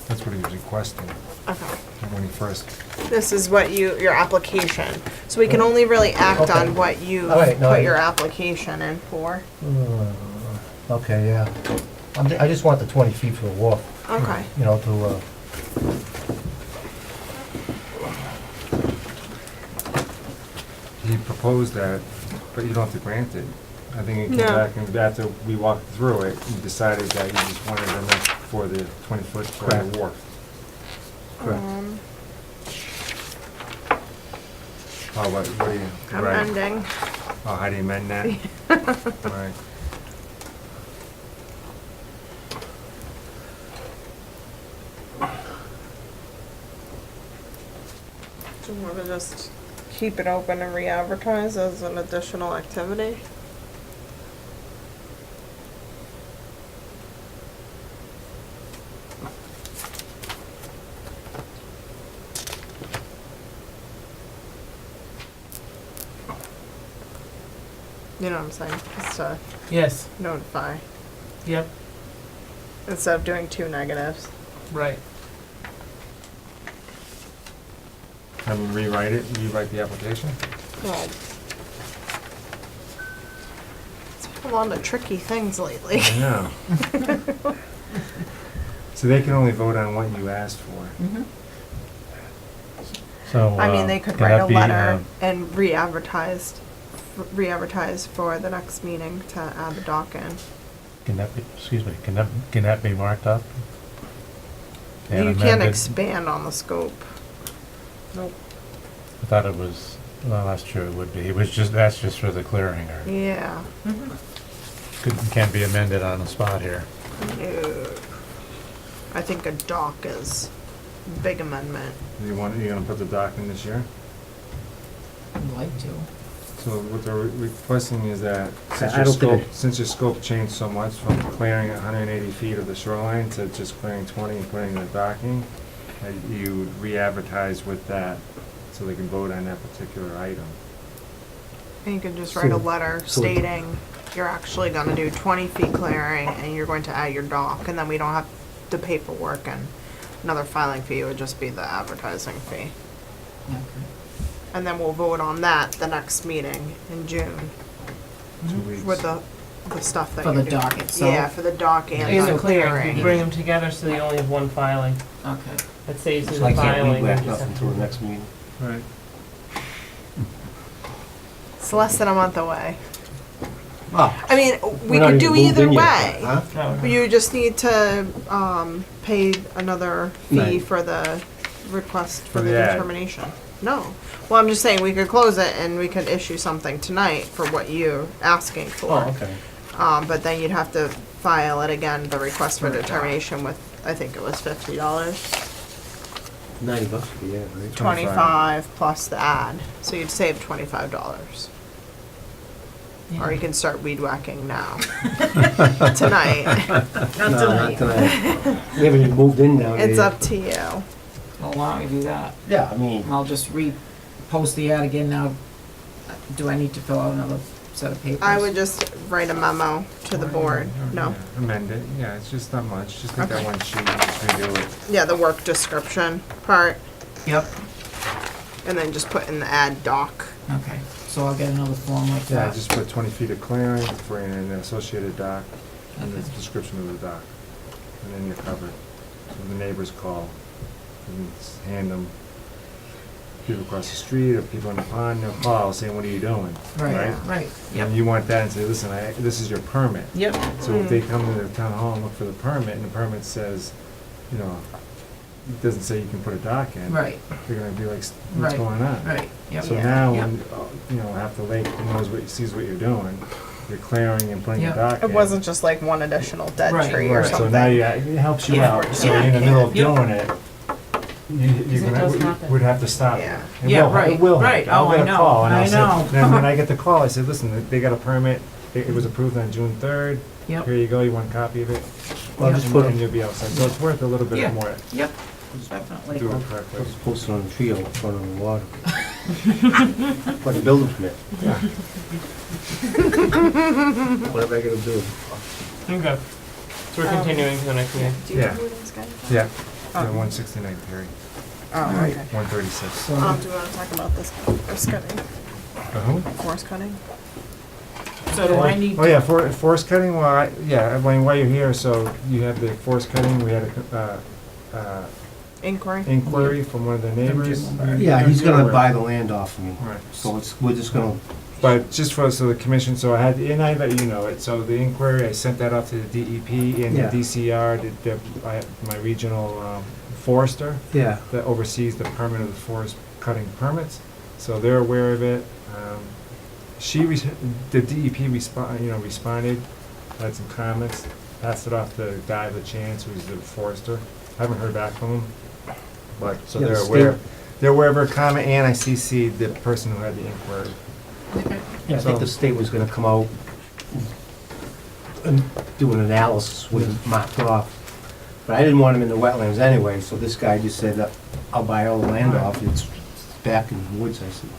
That's what he was requesting Okay. when he first. This is what your application. So we can only really act Okay. on what you All right, no, put I- your application in for. Okay, yeah. I just want the 20 feet for the wharf, Okay. you know, to, He proposed that, but you don't have to grant it. I think he came No. back and after we walked through it, he decided that he just wanted to make for the 20-foot for the Correct. wharf. Correct. Oh, what do you, I'm right. ending. Oh, how do you amend that? Right. Do you want to just keep it open and re-advertise as an additional activity? You know what I'm saying? Just to Yes, notify, yep, instead of doing two negatives. right. Have him rewrite the application? Well, it's been a lot of tricky things lately. I know. So they can only vote on what you asked for. So, I mean, they could can write that a be, letter and re-advertise for the next meeting to add the dock in. Can that be, excuse me, can that be marked up? And You can't amended? expand on the scope. Nope. I thought it was, well, that's true, it would be. It was just, that's just for the clearing, or Yeah. can't be amended on the spot here. No. I think a dock is a big amendment. You gonna put the dock in this year? I'd like to. So what they're requesting is that I don't think since your scope changed so much from clearing 180 feet of the shoreline to just clearing 20 and putting the docking, that you re-advertise with that so they can vote on that particular item. And you can just write a So- letter so- stating you're actually gonna do 20 feet clearing and you're going to add your dock, and then we don't have the paperwork and another filing fee. It would just be the advertising fee. And then we'll vote on that the next meeting in June 2 weeks. with the stuff that For you're the doing. dock itself? Yeah, for the dock and And the the clearing, clearing. you bring them together so you only have one filing. Okay. That saves you so the I can't filing. read you back just nothing have until the to- next meeting. Right. It's less than a month away. Oh, I mean, we we're not could even do moved either in yet, way. huh? No. You just need to pay another fee Right. for the request for For the the ad. determination. No. Well, I'm just saying we could close it and we could issue something tonight for what you're asking for. Oh, okay. But then you'd have to file it again, the request for determination with, I think it was $50. $90 for the ad, right? 25 plus the ad. So you'd save $25. Or you can start weed whacking now. Tonight. No, not tonight. We haven't even moved in now. It's yet. up to you. Well, why don't we do that? Yeah, I mean, I'll just repost the ad again now. Do I need to fill out another set of papers? I would just write a memo to the board. No. Yeah, amend it, yeah, it's just not much, just take that Okay. one sheet and just redo it. Yeah, the work description part, Yep. and then just put in the ad doc. Okay, so I'll get another form like Yeah, that. just put 20 feet of clearing for an associated dock, and the Okay. description of the dock, and then you're covered. So the neighbors call, and hand them, people across the street or people in the pond, they'll call saying, what are you doing? Right, right, yep, And you want that and say, listen, this is your permit. yep, So if they come to the town hall and look for the permit, and the permit says, you know, it doesn't say you can put a dock in. right, They're gonna be like, what's Right. going on? right, yep. So Yeah. now, Yep. when, half the lake knows sees what you're doing, you're clearing and putting a Yep. dock in. It wasn't just like one additional dead Right. tree or Right, so something. now it helps you Yeah. out, so in the middle of Yep. doing it, you're Because it does happen. would have to stop it. Yeah. It Yeah, will- right, It will right. happen. I'll Oh, get I a know, call, and I I'll say, know. then when I get the call, I say, listen, they got a permit, it was approved on June 3rd, Yep, here you go, you want a copy of it? I'll just put And it, you'll be outside, so it's worth a little Yeah. bit more yep, to definitely. do it correctly. I'll just post it on the tree out in front of the water. Like a building permit, Yeah. whatever I gotta do. Okay. So we're continuing to the next meeting. Do you know Yeah. who these guys are? Yeah, yeah, 169 Perry, Oh, okay. 136. Do you want to talk about this forest cutting? Who? Forest cutting? So do I need Oh, yeah, forest cutting, well, I mean, while you're here, so you have the forest cutting, we had a Inquiry? inquiry from one of the neighbors. Yeah, he's gonna buy the land off of me, Right. so we're just gonna, But just for, so the commission, so I had, and I let you know it, so the inquiry, I sent that off to the DEP and the Yeah. DCR, my regional forester yeah. that oversees the permit of the forest cutting permits, so they're aware of it. The DEP responded, had some comments, passed it off to Guy LaChance, who's the forester. Haven't heard back from him, but, so Yeah, the they're state- aware. They're aware of her comment, and I CC'd the person who had the inquiry. Yeah, I think the state was gonna come out and do an analysis with it marked off. But I didn't want him in the wetlands anyway, so this guy just said, I'll buy all the land off, it's back in the woods, I said,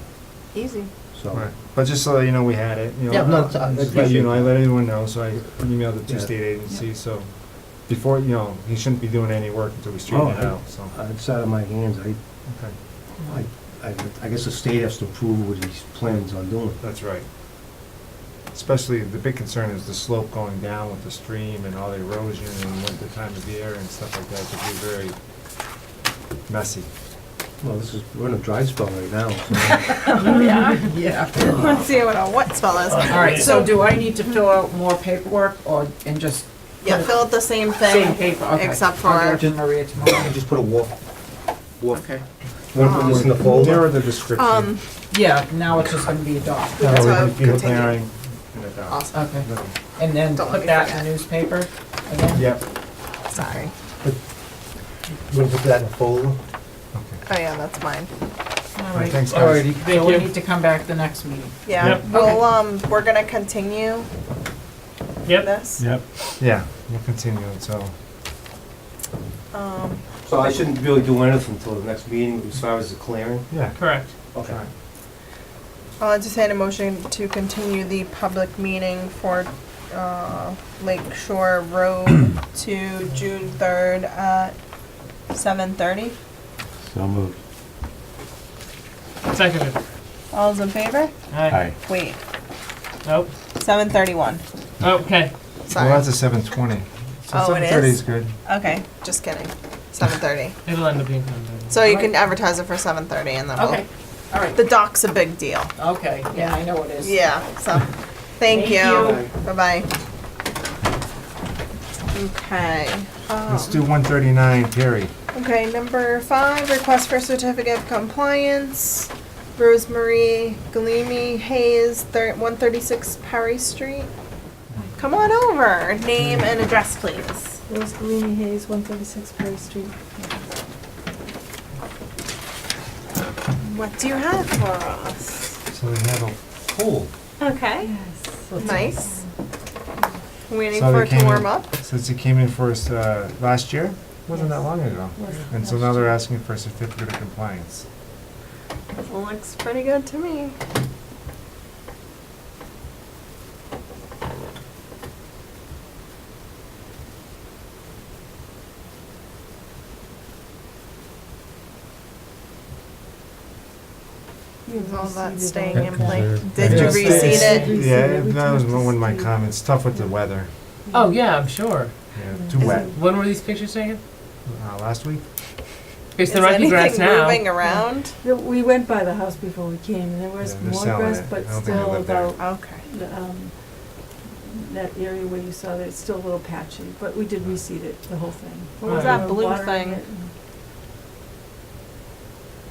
Easy. so. Right, but just so you know, we had it, you know. Yeah, no, I But, you know, I let everyone know, so I emailed the two Yeah. state agencies, so before, you know, he shouldn't be doing any work until we straighten it out, so. It's out of my hands, Okay, I guess the state has to approve what he plans on doing. that's right. Especially, the big concern is the slope going down with the stream and all the erosion and winter time of year and stuff like that, it could be very messy. Well, we're in a dry spell right now, so. Yeah. Yeah. Let's see what a wet spell is. All right, so do I need to fill out more paperwork and just Yeah, fill out the same thing. same paper? Okay. except I'll for- give it to Maria tomorrow. Just put a wolf. Okay. You wanna put this in the There folder? are the description. Yeah, now it's just gonna be a doc. That's what I'm People continuing. clearing and a dog. Awesome. Okay. And then Don't let put me that in forget. the newspaper again? Yep, Sorry. You wanna put that in the folder? okay. Oh yeah, that's mine. All right. Thanks, guys. Alrighty, so we you. need to come back the next meeting. Yeah, Yep. we'll, we're gonna continue Yep. this. Yep. Yeah, we'll continue, so. So I shouldn't really do anything until the next meeting as far as the clearing? Yeah. Correct. Okay. Right. I'll entertain a motion to continue the public meeting for, Lake Shore Road to June 3rd at 7:30. So moved. Seconded. All's in favor? Aye. Wait, Nope. 7:31. Okay. Well, Sorry. that's a 7:20. So Oh, it 7:30 is? is good. Okay, just kidding. 7:30. It'll end up being 7:30. So you can advertise it for 7:30 and then we'll, Okay, all right, the doc's a big deal. okay, yeah, I know it is. Yeah, so, thank Thank you. you. Bye-bye. Okay. Let's do 139, Perry. Okay, number 5, request for certificate of compliance. Rosemarie Galimi Hayes, 136 Perry Street. Come on over. Name and address, please. Rose Galini Hayes, 136 Perry Street. What do you have for us? So we have a pool. Okay, Yes. nice. Waiting So for they it to came warm in- up. Since it came in for us last year, wasn't that long ago. And so now they're asking for a certificate of compliance. Looks pretty good to me. Is all that staying in place? Did you Yeah, reseed it? Yeah, that was one of my comments. Tough with the weather. Oh, yeah, I'm sure. Yeah, too wet. When were these pictures taken? Last week? It's Is the rocky grass anything now. moving around? We went by the house before we came, and there was Yeah, they're more selling grass, it. but I don't think they still live there. about, Okay. that area where you saw that, it's still a little patchy, but we did reseed it, the whole thing. What was Right. that We were blue watering thing? it, and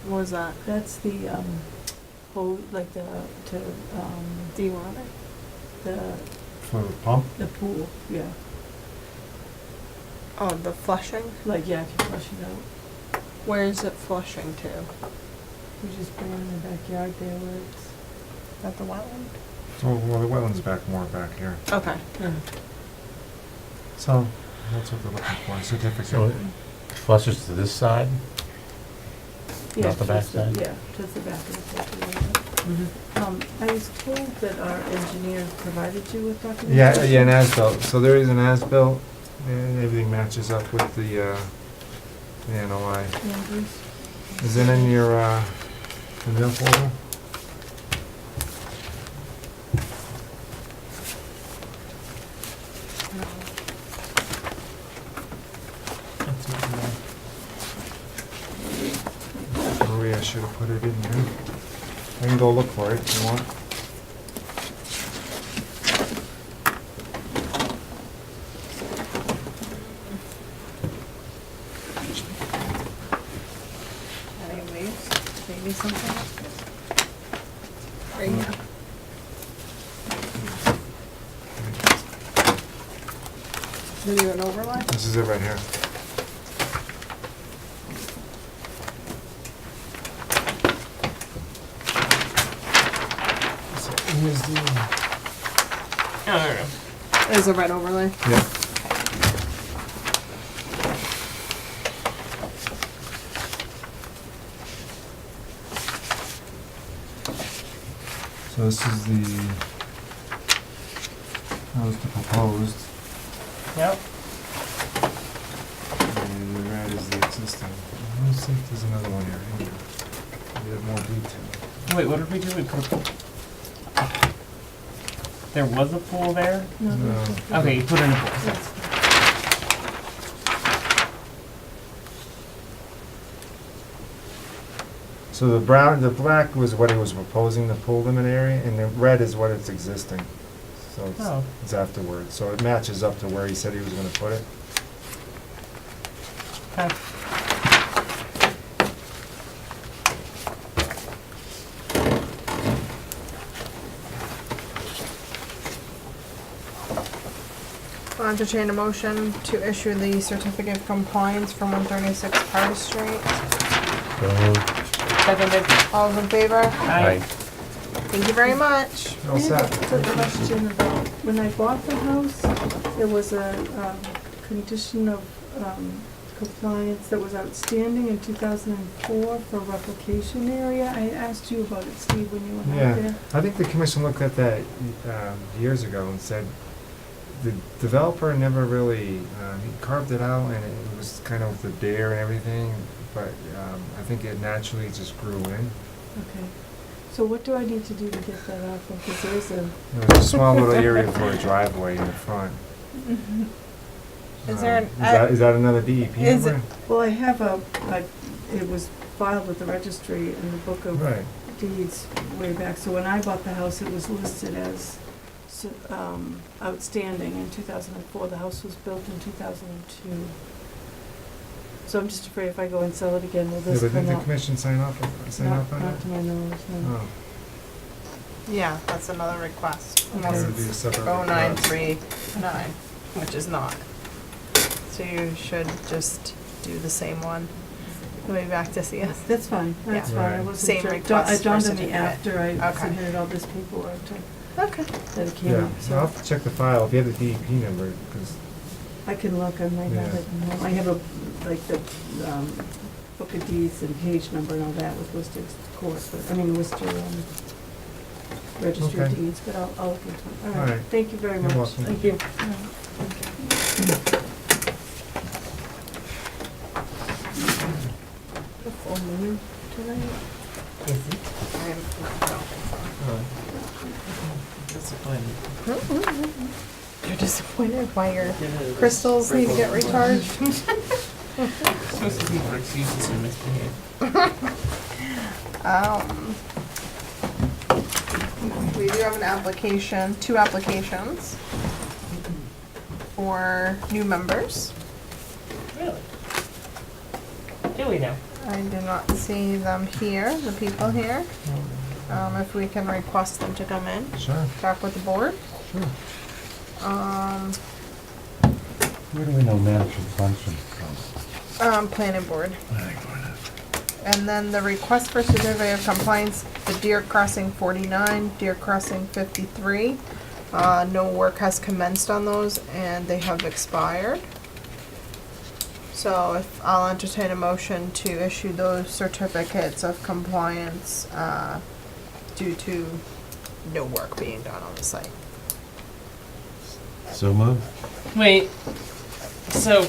What was that? That's the, like the, Do you want it? the For the pump? pool, yeah. Oh, the flushing? Like, yeah, if you flush it out, Where is it flushing to? you just bring it in the backyard there where it's, At the wetland? Well, the wetland's more back here. Okay. yeah. So, that's what they're looking for, a certificate. So it flushes to this side? Yeah, Not the towards backside? Yeah, towards the back of the property. Mhm. I was told that our engineer provided you with documentation. Yeah, an as-built, so there is an as-built, and everything matches up with the NOI. Andrews. Is it in your, in your folder? Maria should have put it in there. I can go look for it if you want. Any leaves? Maybe something? Right here. Is it an overlay? This is it right here. So here's the, I don't know. There's a red overlay. yeah. So this is that was the proposed, Yep. and the red is the existing. Let me see if there's another one here. We have more detail. Wait, what did we do? We put a pool. There was a pool there? No, No. that's- Okay, you put in a pool. that's- So the black was what he was proposing, the pool limit area, and the red is what it's existing. So Oh. it's afterwards, so it matches up to where he said he was gonna put it. Okay. I'll entertain a motion to issue the certificate of compliance for 136 Carter Street. Seconded. All's in favor? Aye. Thank you very much. All I set. have a question about, when I bought the house, there was a condition of compliance that was outstanding in 2004 for replication area. I asked you about it, Steve, when you went out Yeah, there. I think the commission looked at that years ago and said the developer never really, he carved it out and it was kind of the dare and everything, but I think it naturally just grew in. Okay. So what do I need to do to get that off? Because there's a, It was a small little area for a driveway in the front. Is there an- Is that another DEP is number? well, I have it was filed with the registry in the book of Right. deeds way back. So when I bought the house, it was listed as outstanding in 2004. The house was built in 2002. So I'm just afraid if I go and sell it again, will Yeah, this but come didn't the up? commission sign off on Not it? to my knowledge, no. Oh, Yeah, that's another request, Okay. unless It would be a it's separate 0939, which is not. So you should just do the same one. Going back to see us. That's fine, that's Yeah. fine. I Right. wasn't Same sure. request It dawned for on me certificate. after I Okay. submitted all this paperwork Okay. that it came Yeah, up, I'll so have to check the file if you have the DEP number, because, I can look, I might have Yeah. it. I have a, like the book of deeds and page number and all that with Worcester Court, but, I mean, Worcester Registry of Okay. Deeds, but I'll look into it. All All right, right. thank you very You're much. welcome. Thank you. The full moon tonight? Is it? I'm Disappointed. You're disappointed why your crystals need to get recharged? Supposed to be for excuses to misbehave. We do have an application, 2 applications for new members. Really? Do we know? I do not see them here, the people here. If we can request them to come in, sure, talk with the board. sure. Where do we know management function from? Planning board. And then the request for certificate of compliance, the Deer Crossing 49, Deer Crossing 53. No work has commenced on those and they have expired. So if I'll entertain a motion to issue those certificates of compliance, due to no work being done on the site. So move. Wait, so,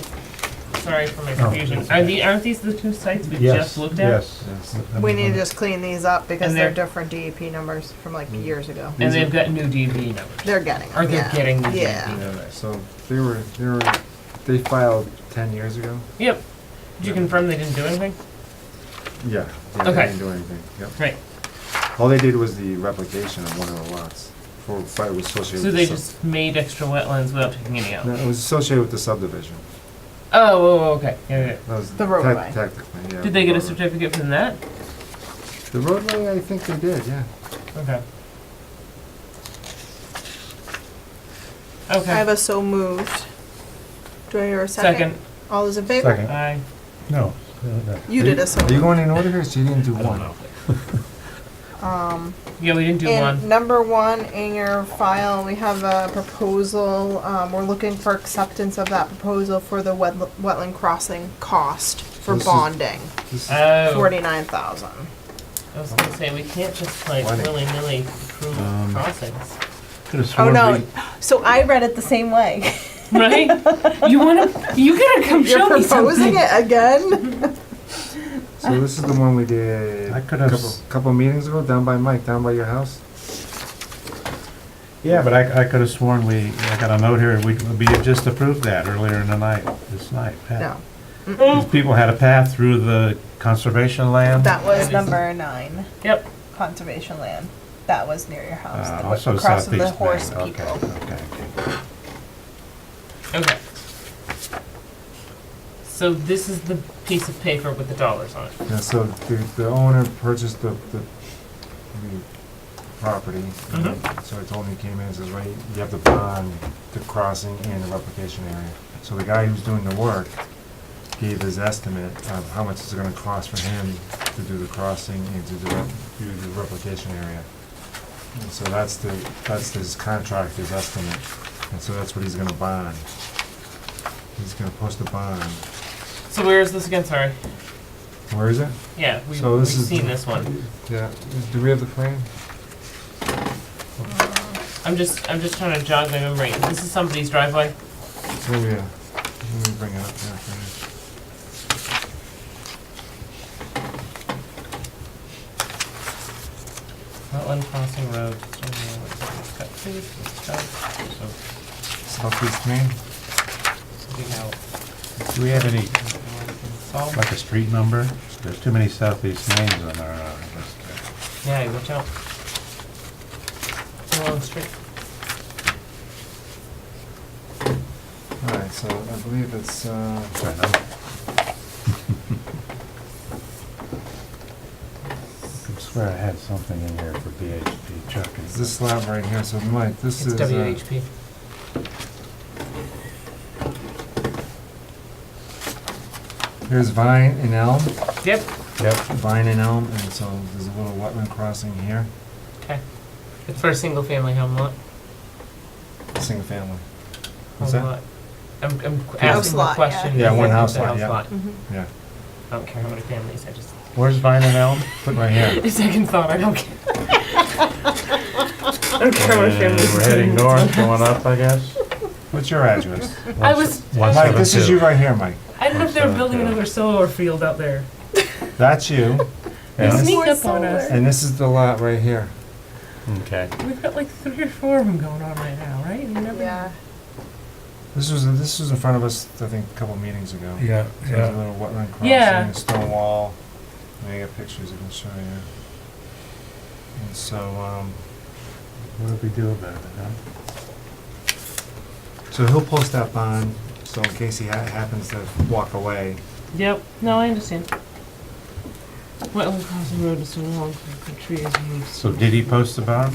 sorry for my confusion. Aren't these the two sites we just looked at? Yes. We need to just clean these up because And they're they're- different DEP numbers from like years ago. And they've got new DB numbers. They're getting them, Or they're yeah. getting the Yeah. DB numbers. So they filed 10 years ago? Yep. Did you confirm they didn't do anything? Yeah. They Okay. didn't do anything, yep. Right. All they did was the replication of one of the lots. For it was associated So with they the just made extra wetlands without taking any out? No, it was associated with the subdivision. Oh, okay. Yeah. That was The roadway. Technically, yeah. Did they get a the roadway. certificate from that? The roadway, I think they did, yeah. Okay. I Okay. have a so moved. Do I hear a second? Second. All those in favor? Second. Aye. No. You did a so Are you moved. going in order here, so you didn't do one? Yeah, we didn't do And one. number one in your file, we have a proposal, we're looking for acceptance of that proposal for the wetland crossing cost for This is- bonding, This is- Oh, 49,000. I was gonna say, we can't just like Why not? willy-nilly approve crossings. Could've Oh, sworn no, we- so I read it the same way. Right? You gotta come You're show me proposing something. it again? So this is the one we did I a could have couple meetings ago, down by Mike, down by your house? Yeah, but I could have sworn I got a note here, we had just approved that earlier in the night, this night. Pat. No, These people had a path through the conservation land. that was number 9, Yep. conservation land. That was near your house, Also across from the southeast horse Maine. Okay, people. okay. Okay. So this is the piece of paper with the dollars on it. Yeah, so the owner purchased the property. So I told him he came in and says, right, you have to bond the crossing and the replication area. So the guy who's doing the work gave his estimate of how much it's gonna cost for him to do the crossing and to do the replication area. And so that's his contractor's estimate, and so that's what he's gonna bond. He's gonna post a bond. So where is this again, sorry? Where is it? Yeah, we've So this is seen the- this one. Yeah, do we have the plan? I'm just trying to jog my memory. This is somebody's driveway? Oh, yeah. Let me bring it up there for Wetland Crossing Road. Southeast Maine. Do we have any, like a street number? There's too many southeast names on our list. Yeah, watch out. It's a long street. Alright, so I believe it's, I know. I swear I had something in here for BHP trucking. it's this slab right here, so Mike, this It's is, WHP. here's Vine and Elm. Yep. Yep. Vine and Elm, and so there's a little wetland crossing here, Okay. It's for a single family home lot. single family. What's Home that? lot. I'm House asking the lot, question. yeah. Yeah, one because house it's a lot, yeah. lot. Yeah, I don't care how many families, I just, Where's Vine and Elm? right here. second thought, I don't care. I don't care how many families. We're heading north, going up, I guess? What's your address? I was, Mike, this is you right here, Mike. I don't know if they were building another solar field out there. That's you, They Yeah. sneaked up on us. and this is the lot right here. Okay. We've got like 3 or 4 of them going on right now, right? You never Yeah. This was in front of us, I think, a couple meetings ago. Yeah, So there's a little wetland crossing, Yeah. a stone wall. I got pictures I can show you. And so, What do we do about it, huh? so he'll post that bond, so in case he happens to walk away. Yep, no, I understand. Wetland crossing road is so long, the trees moved. So did he post the bond?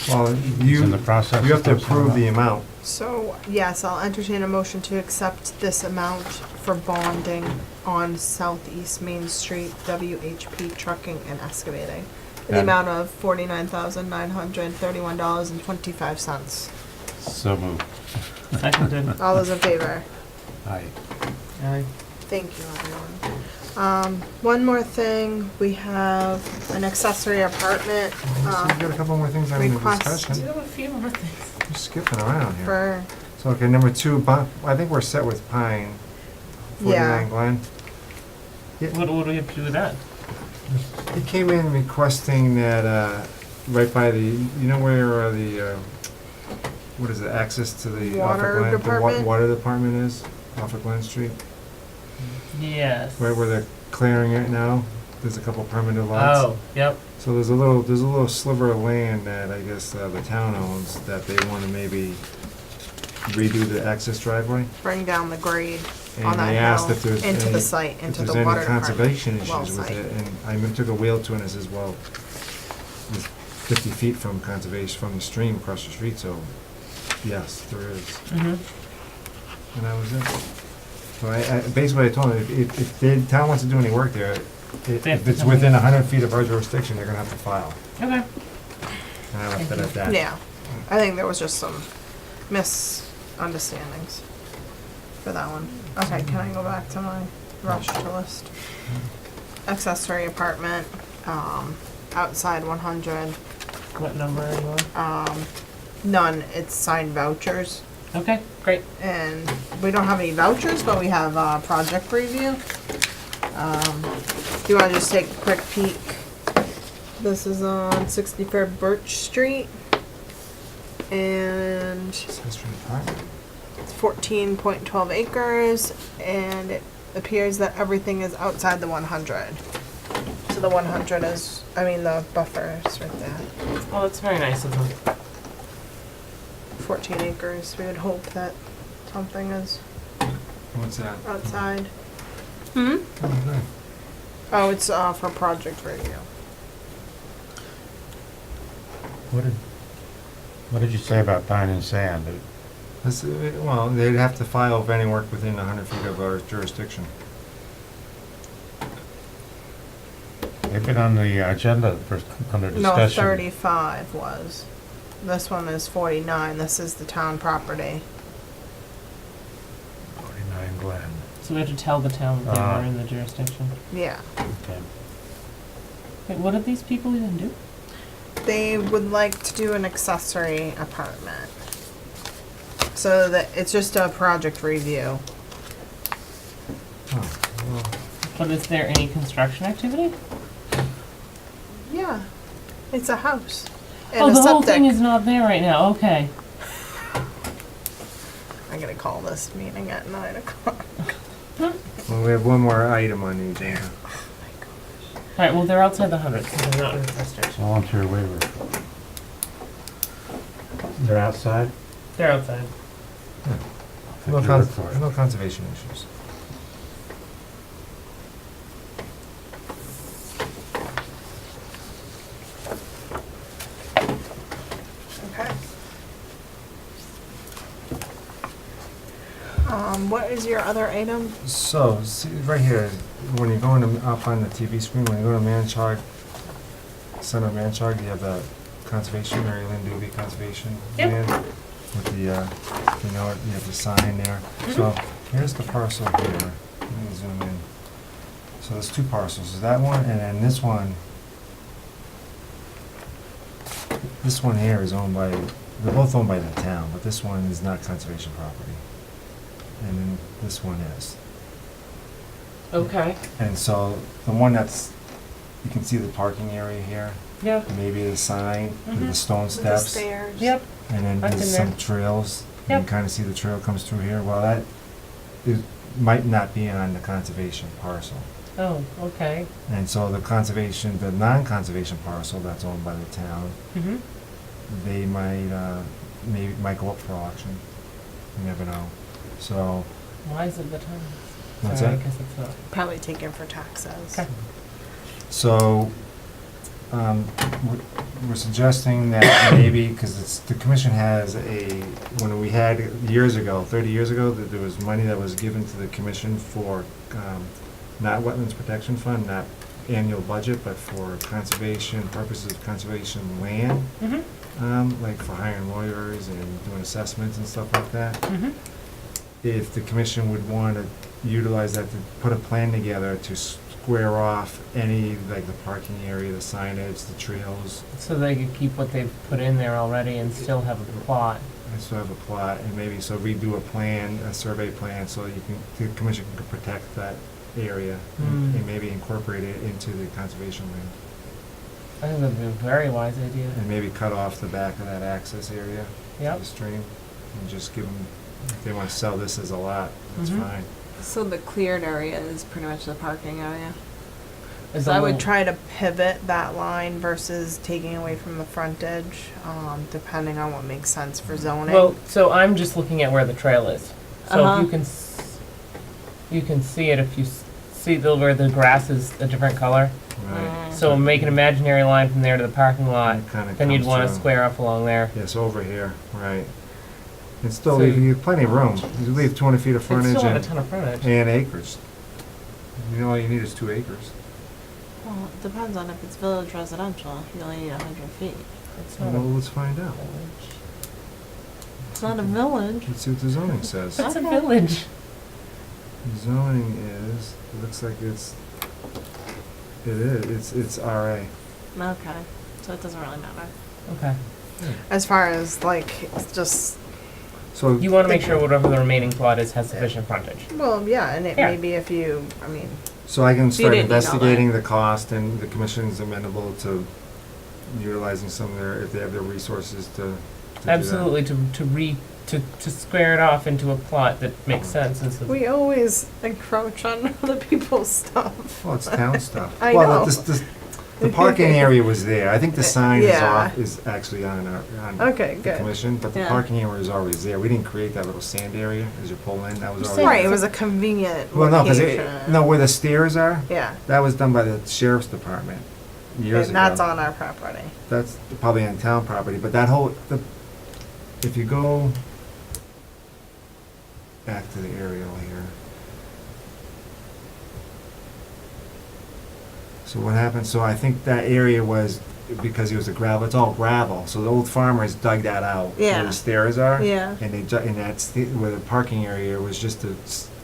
Well, He's in the process. you have to of posting approve the bond? amount. So, yes, I'll entertain a motion to accept this amount for bonding on Southeast Main Street, WHP Trucking and Excavating. In the Yeah. amount of $49,931.25. So moved. Seconded. All those in favor? Aye. Aye. Thank you, everyone. One more thing, we have an accessory apartment, So we got a couple more things on the request. Do discussion. have a few more things. We're skipping around here. for, So, okay, number 2, I think we're set with Pyne, 49 Yeah. Glen. What do we have to do with that? He came in requesting that, right by the, you know where what is it, access to the off of Water Glen, department? water department is, off of Glen Street? Yes. Right where they're clearing it now, there's a couple permanent lots. Oh, yep. So there's a little sliver of land that I guess the town owns that they wanna maybe redo the access driveway. bring down the grade on And that they asked hill if there's into any, the site, if into there's the water any department. conservation well issues with site. it. And I took a wheel to it and I says, well, it's 50 feet from conservation, from the stream across the street, so yes, there is. Mm-hmm. And that was it. So I basically I told him, if the town wants to do any work there, if it's within 100 feet of our jurisdiction, they're gonna have to file. Okay. And I left it at that. Yeah, I think there was just some misunderstandings for that one. Okay, can I go back to my rush to list? Accessory apartment, outside 100, What number are you on? none, it's signed vouchers. Okay, great. And we don't have any vouchers, but we have project preview. Do you want to just take a quick peek? This is on 63rd Birch Street. And Accessory apartment. it's 14.12 acres, and it appears that everything is outside the 100. So the 100 is, the buffer is right there. Oh, that's very nice of them. 14 acres, we would hope that something is What's that? outside. Oh, good. Oh, it's for project review. What did you say about Pine and Sand? Well, they'd have to file if any work within 100 feet of our jurisdiction. They've been on the agenda under No, discussion. 35 was. This one is 49. This is the town property. 49 Glen. So we have to tell the town that they Ah. were in the jurisdiction. Yeah. Okay. Wait, what did these people even do? They would like to do an accessory apartment. So that it's just a project review. Oh, well, But is there any construction activity? Yeah. It's a house. And Oh, a the whole septic. thing is not there right now, okay. I'm gonna call this meeting at 9 o'clock. well, we have one more item on the agenda. Alright, well, they're outside the 100, so they're not in the jurisdiction. Volunteer waiver. They're outside? They're outside. No, You look for it. no conservation issues. Okay. What is your other item? So, see, right here, when you're going up on the TV screen, when you go to Manchog, center of Manchog, you have the conservation, Mary Lynn Doobie Conservation Yep. Land. With the, you have the sign there. So, here's the parcel here. Let me zoom in. So there's two parcels, there's that one, and then this one here is owned by, they're both owned by the town, but this one is not conservation property. And then this one is. Okay. And so the one that's, you can see the parking area here, Yeah. maybe the sign with the Mhm. stone With the steps. stairs. Yep. And then I've there's been some there. trails. You can Yep. kind of see the trail comes through here. Well, that is, might not be on the conservation parcel. Oh, okay. And so the conservation, the non-conservation parcel that's owned by the town, Mm-hmm. they might go up for auction. You never know. So, Why is it the time? What's Sorry, that? I guess it's not. Probably taken for taxes. Okay. so, we're suggesting that maybe, because it's, the commission has when we had years ago, 30 years ago, that there was money that was given to the commission for, not Wetlands Protection Fund, not annual budget, but for conservation, purposes of conservation land, Mm-hmm. like for hiring lawyers and doing assessments and stuff like that. Mm-hmm. if the commission would want to utilize that to put a plan together to square off any, like the parking area, the signage, the trails. So they could keep what they've put in there already and still have a plot. I still have a plot, and maybe, so redo a plan, a survey plan, so you can, the commission can protect that area and maybe incorporate it into the conservation land. I think that'd be a very wise idea. And maybe cut off the back of that access area to Yep. the stream, and just give them, if they want to sell this as a lot, that's Mhm. fine. So the cleared area is pretty much the parking area. Is So a I would little- try to pivot that line versus taking away from the frontage, depending on what makes sense for zoning. Well, so I'm just looking at where the trail is. So Uh-huh. if you can see it if you see where the grass is a different color. Right. So make an imaginary line from there to the parking lot. And it kinda Then you'd comes want to through. square up along there. Yes, over here, right. And still, So you have plenty of room. You leave 200 feet of It's frontage still have a and ton of frontage. acres. You know, all you need is 2 acres. Well, it depends on if it's village residential, you only need 100 feet. It's not a Well, let's find out. village. It's not a village. Let's see what the zoning says. It's a Okay. village. Zoning is, it looks like it's RA. Okay, so it doesn't really matter. Okay. As far as like, it's just, So, You want to make sure whatever the remaining plot is has sufficient frontage. well, yeah, and it Yeah. maybe if you, I mean, so I can start didn't know that. investigating the cost, and the commission's amenable to utilizing some of their, if they have the resources to do that. Absolutely, to square it off into a plot that makes sense instead of. we always encroach on other people's stuff. Well, it's town stuff. I Well, know. the parking area was there. I think the sign is Yeah. off, is actually on Okay, the good. commission, but the Yeah. parking area is always there. We didn't create that little sand area as you pull in, that was already. Right, it was a convenient Well, no, because location. no, where the stairs are, Yeah, that was done by the sheriff's department years and ago. that's on our property. That's probably on town property, but that whole, if you go back to the aerial here. So what happened, so I think that area was, because it was a gravel, it's all gravel, so the old farmers dug that out. Where Yeah. the stairs are. Yeah. And and that's where the parking area was, just a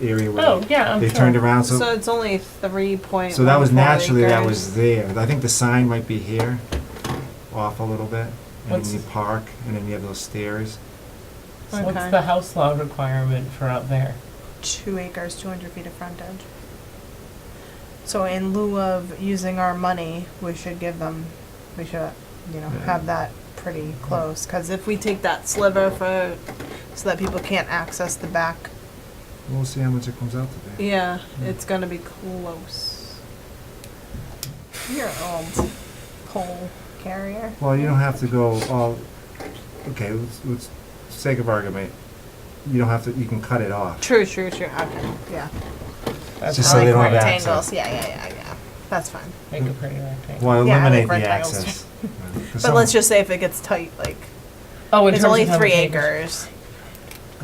area where Oh, yeah, I'm they sure. turned around, So it's only 3.14 so that was naturally, that acres. was there. I think the sign might be here, off a little bit, and What's- then you park, and then you have those stairs. Okay. What's the house law requirement for out there? 2 acres, 200 feet of frontage. So in lieu of using our money, we should give them, we should, have that pretty close. Because if we take that sliver so that people can't access the back, We'll see how much it comes out to be. yeah, it's gonna be close. You're an old pole carrier. Well, you don't have to go all, okay, let's sake of argument, you don't have to, you can cut it off. True, okay, yeah. That's Just I so like they don't have rectangles, access. yeah. That's fine. Make a pretty rectangle. Well, Yeah, I eliminate like the rectangles access. But let's just say if it gets tight, like, Oh, in it's terms only of how 3 much acres.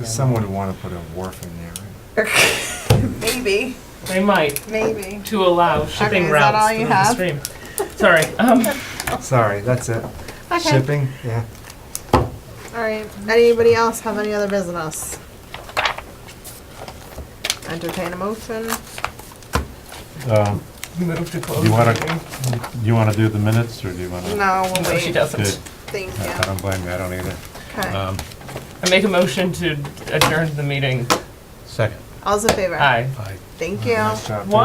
Someone would wanna put a wharf in there, right? Maybe, They might, maybe. to allow shipping is that all routes you through the have? stream. Sorry, Sorry, that's it. Okay. Shipping, yeah. Alright, anybody else have any other business? Entertain a motion? move to close You wanna- the meeting. Do you want to do the minutes, or do you want to? No, we'll No, she wait. doesn't. Good. Thank I you. don't blame you, I don't either. Okay. I make a motion to adjourn the meeting. Second. All's in favor? Aye. Aye. Thank you. Nice job. Why?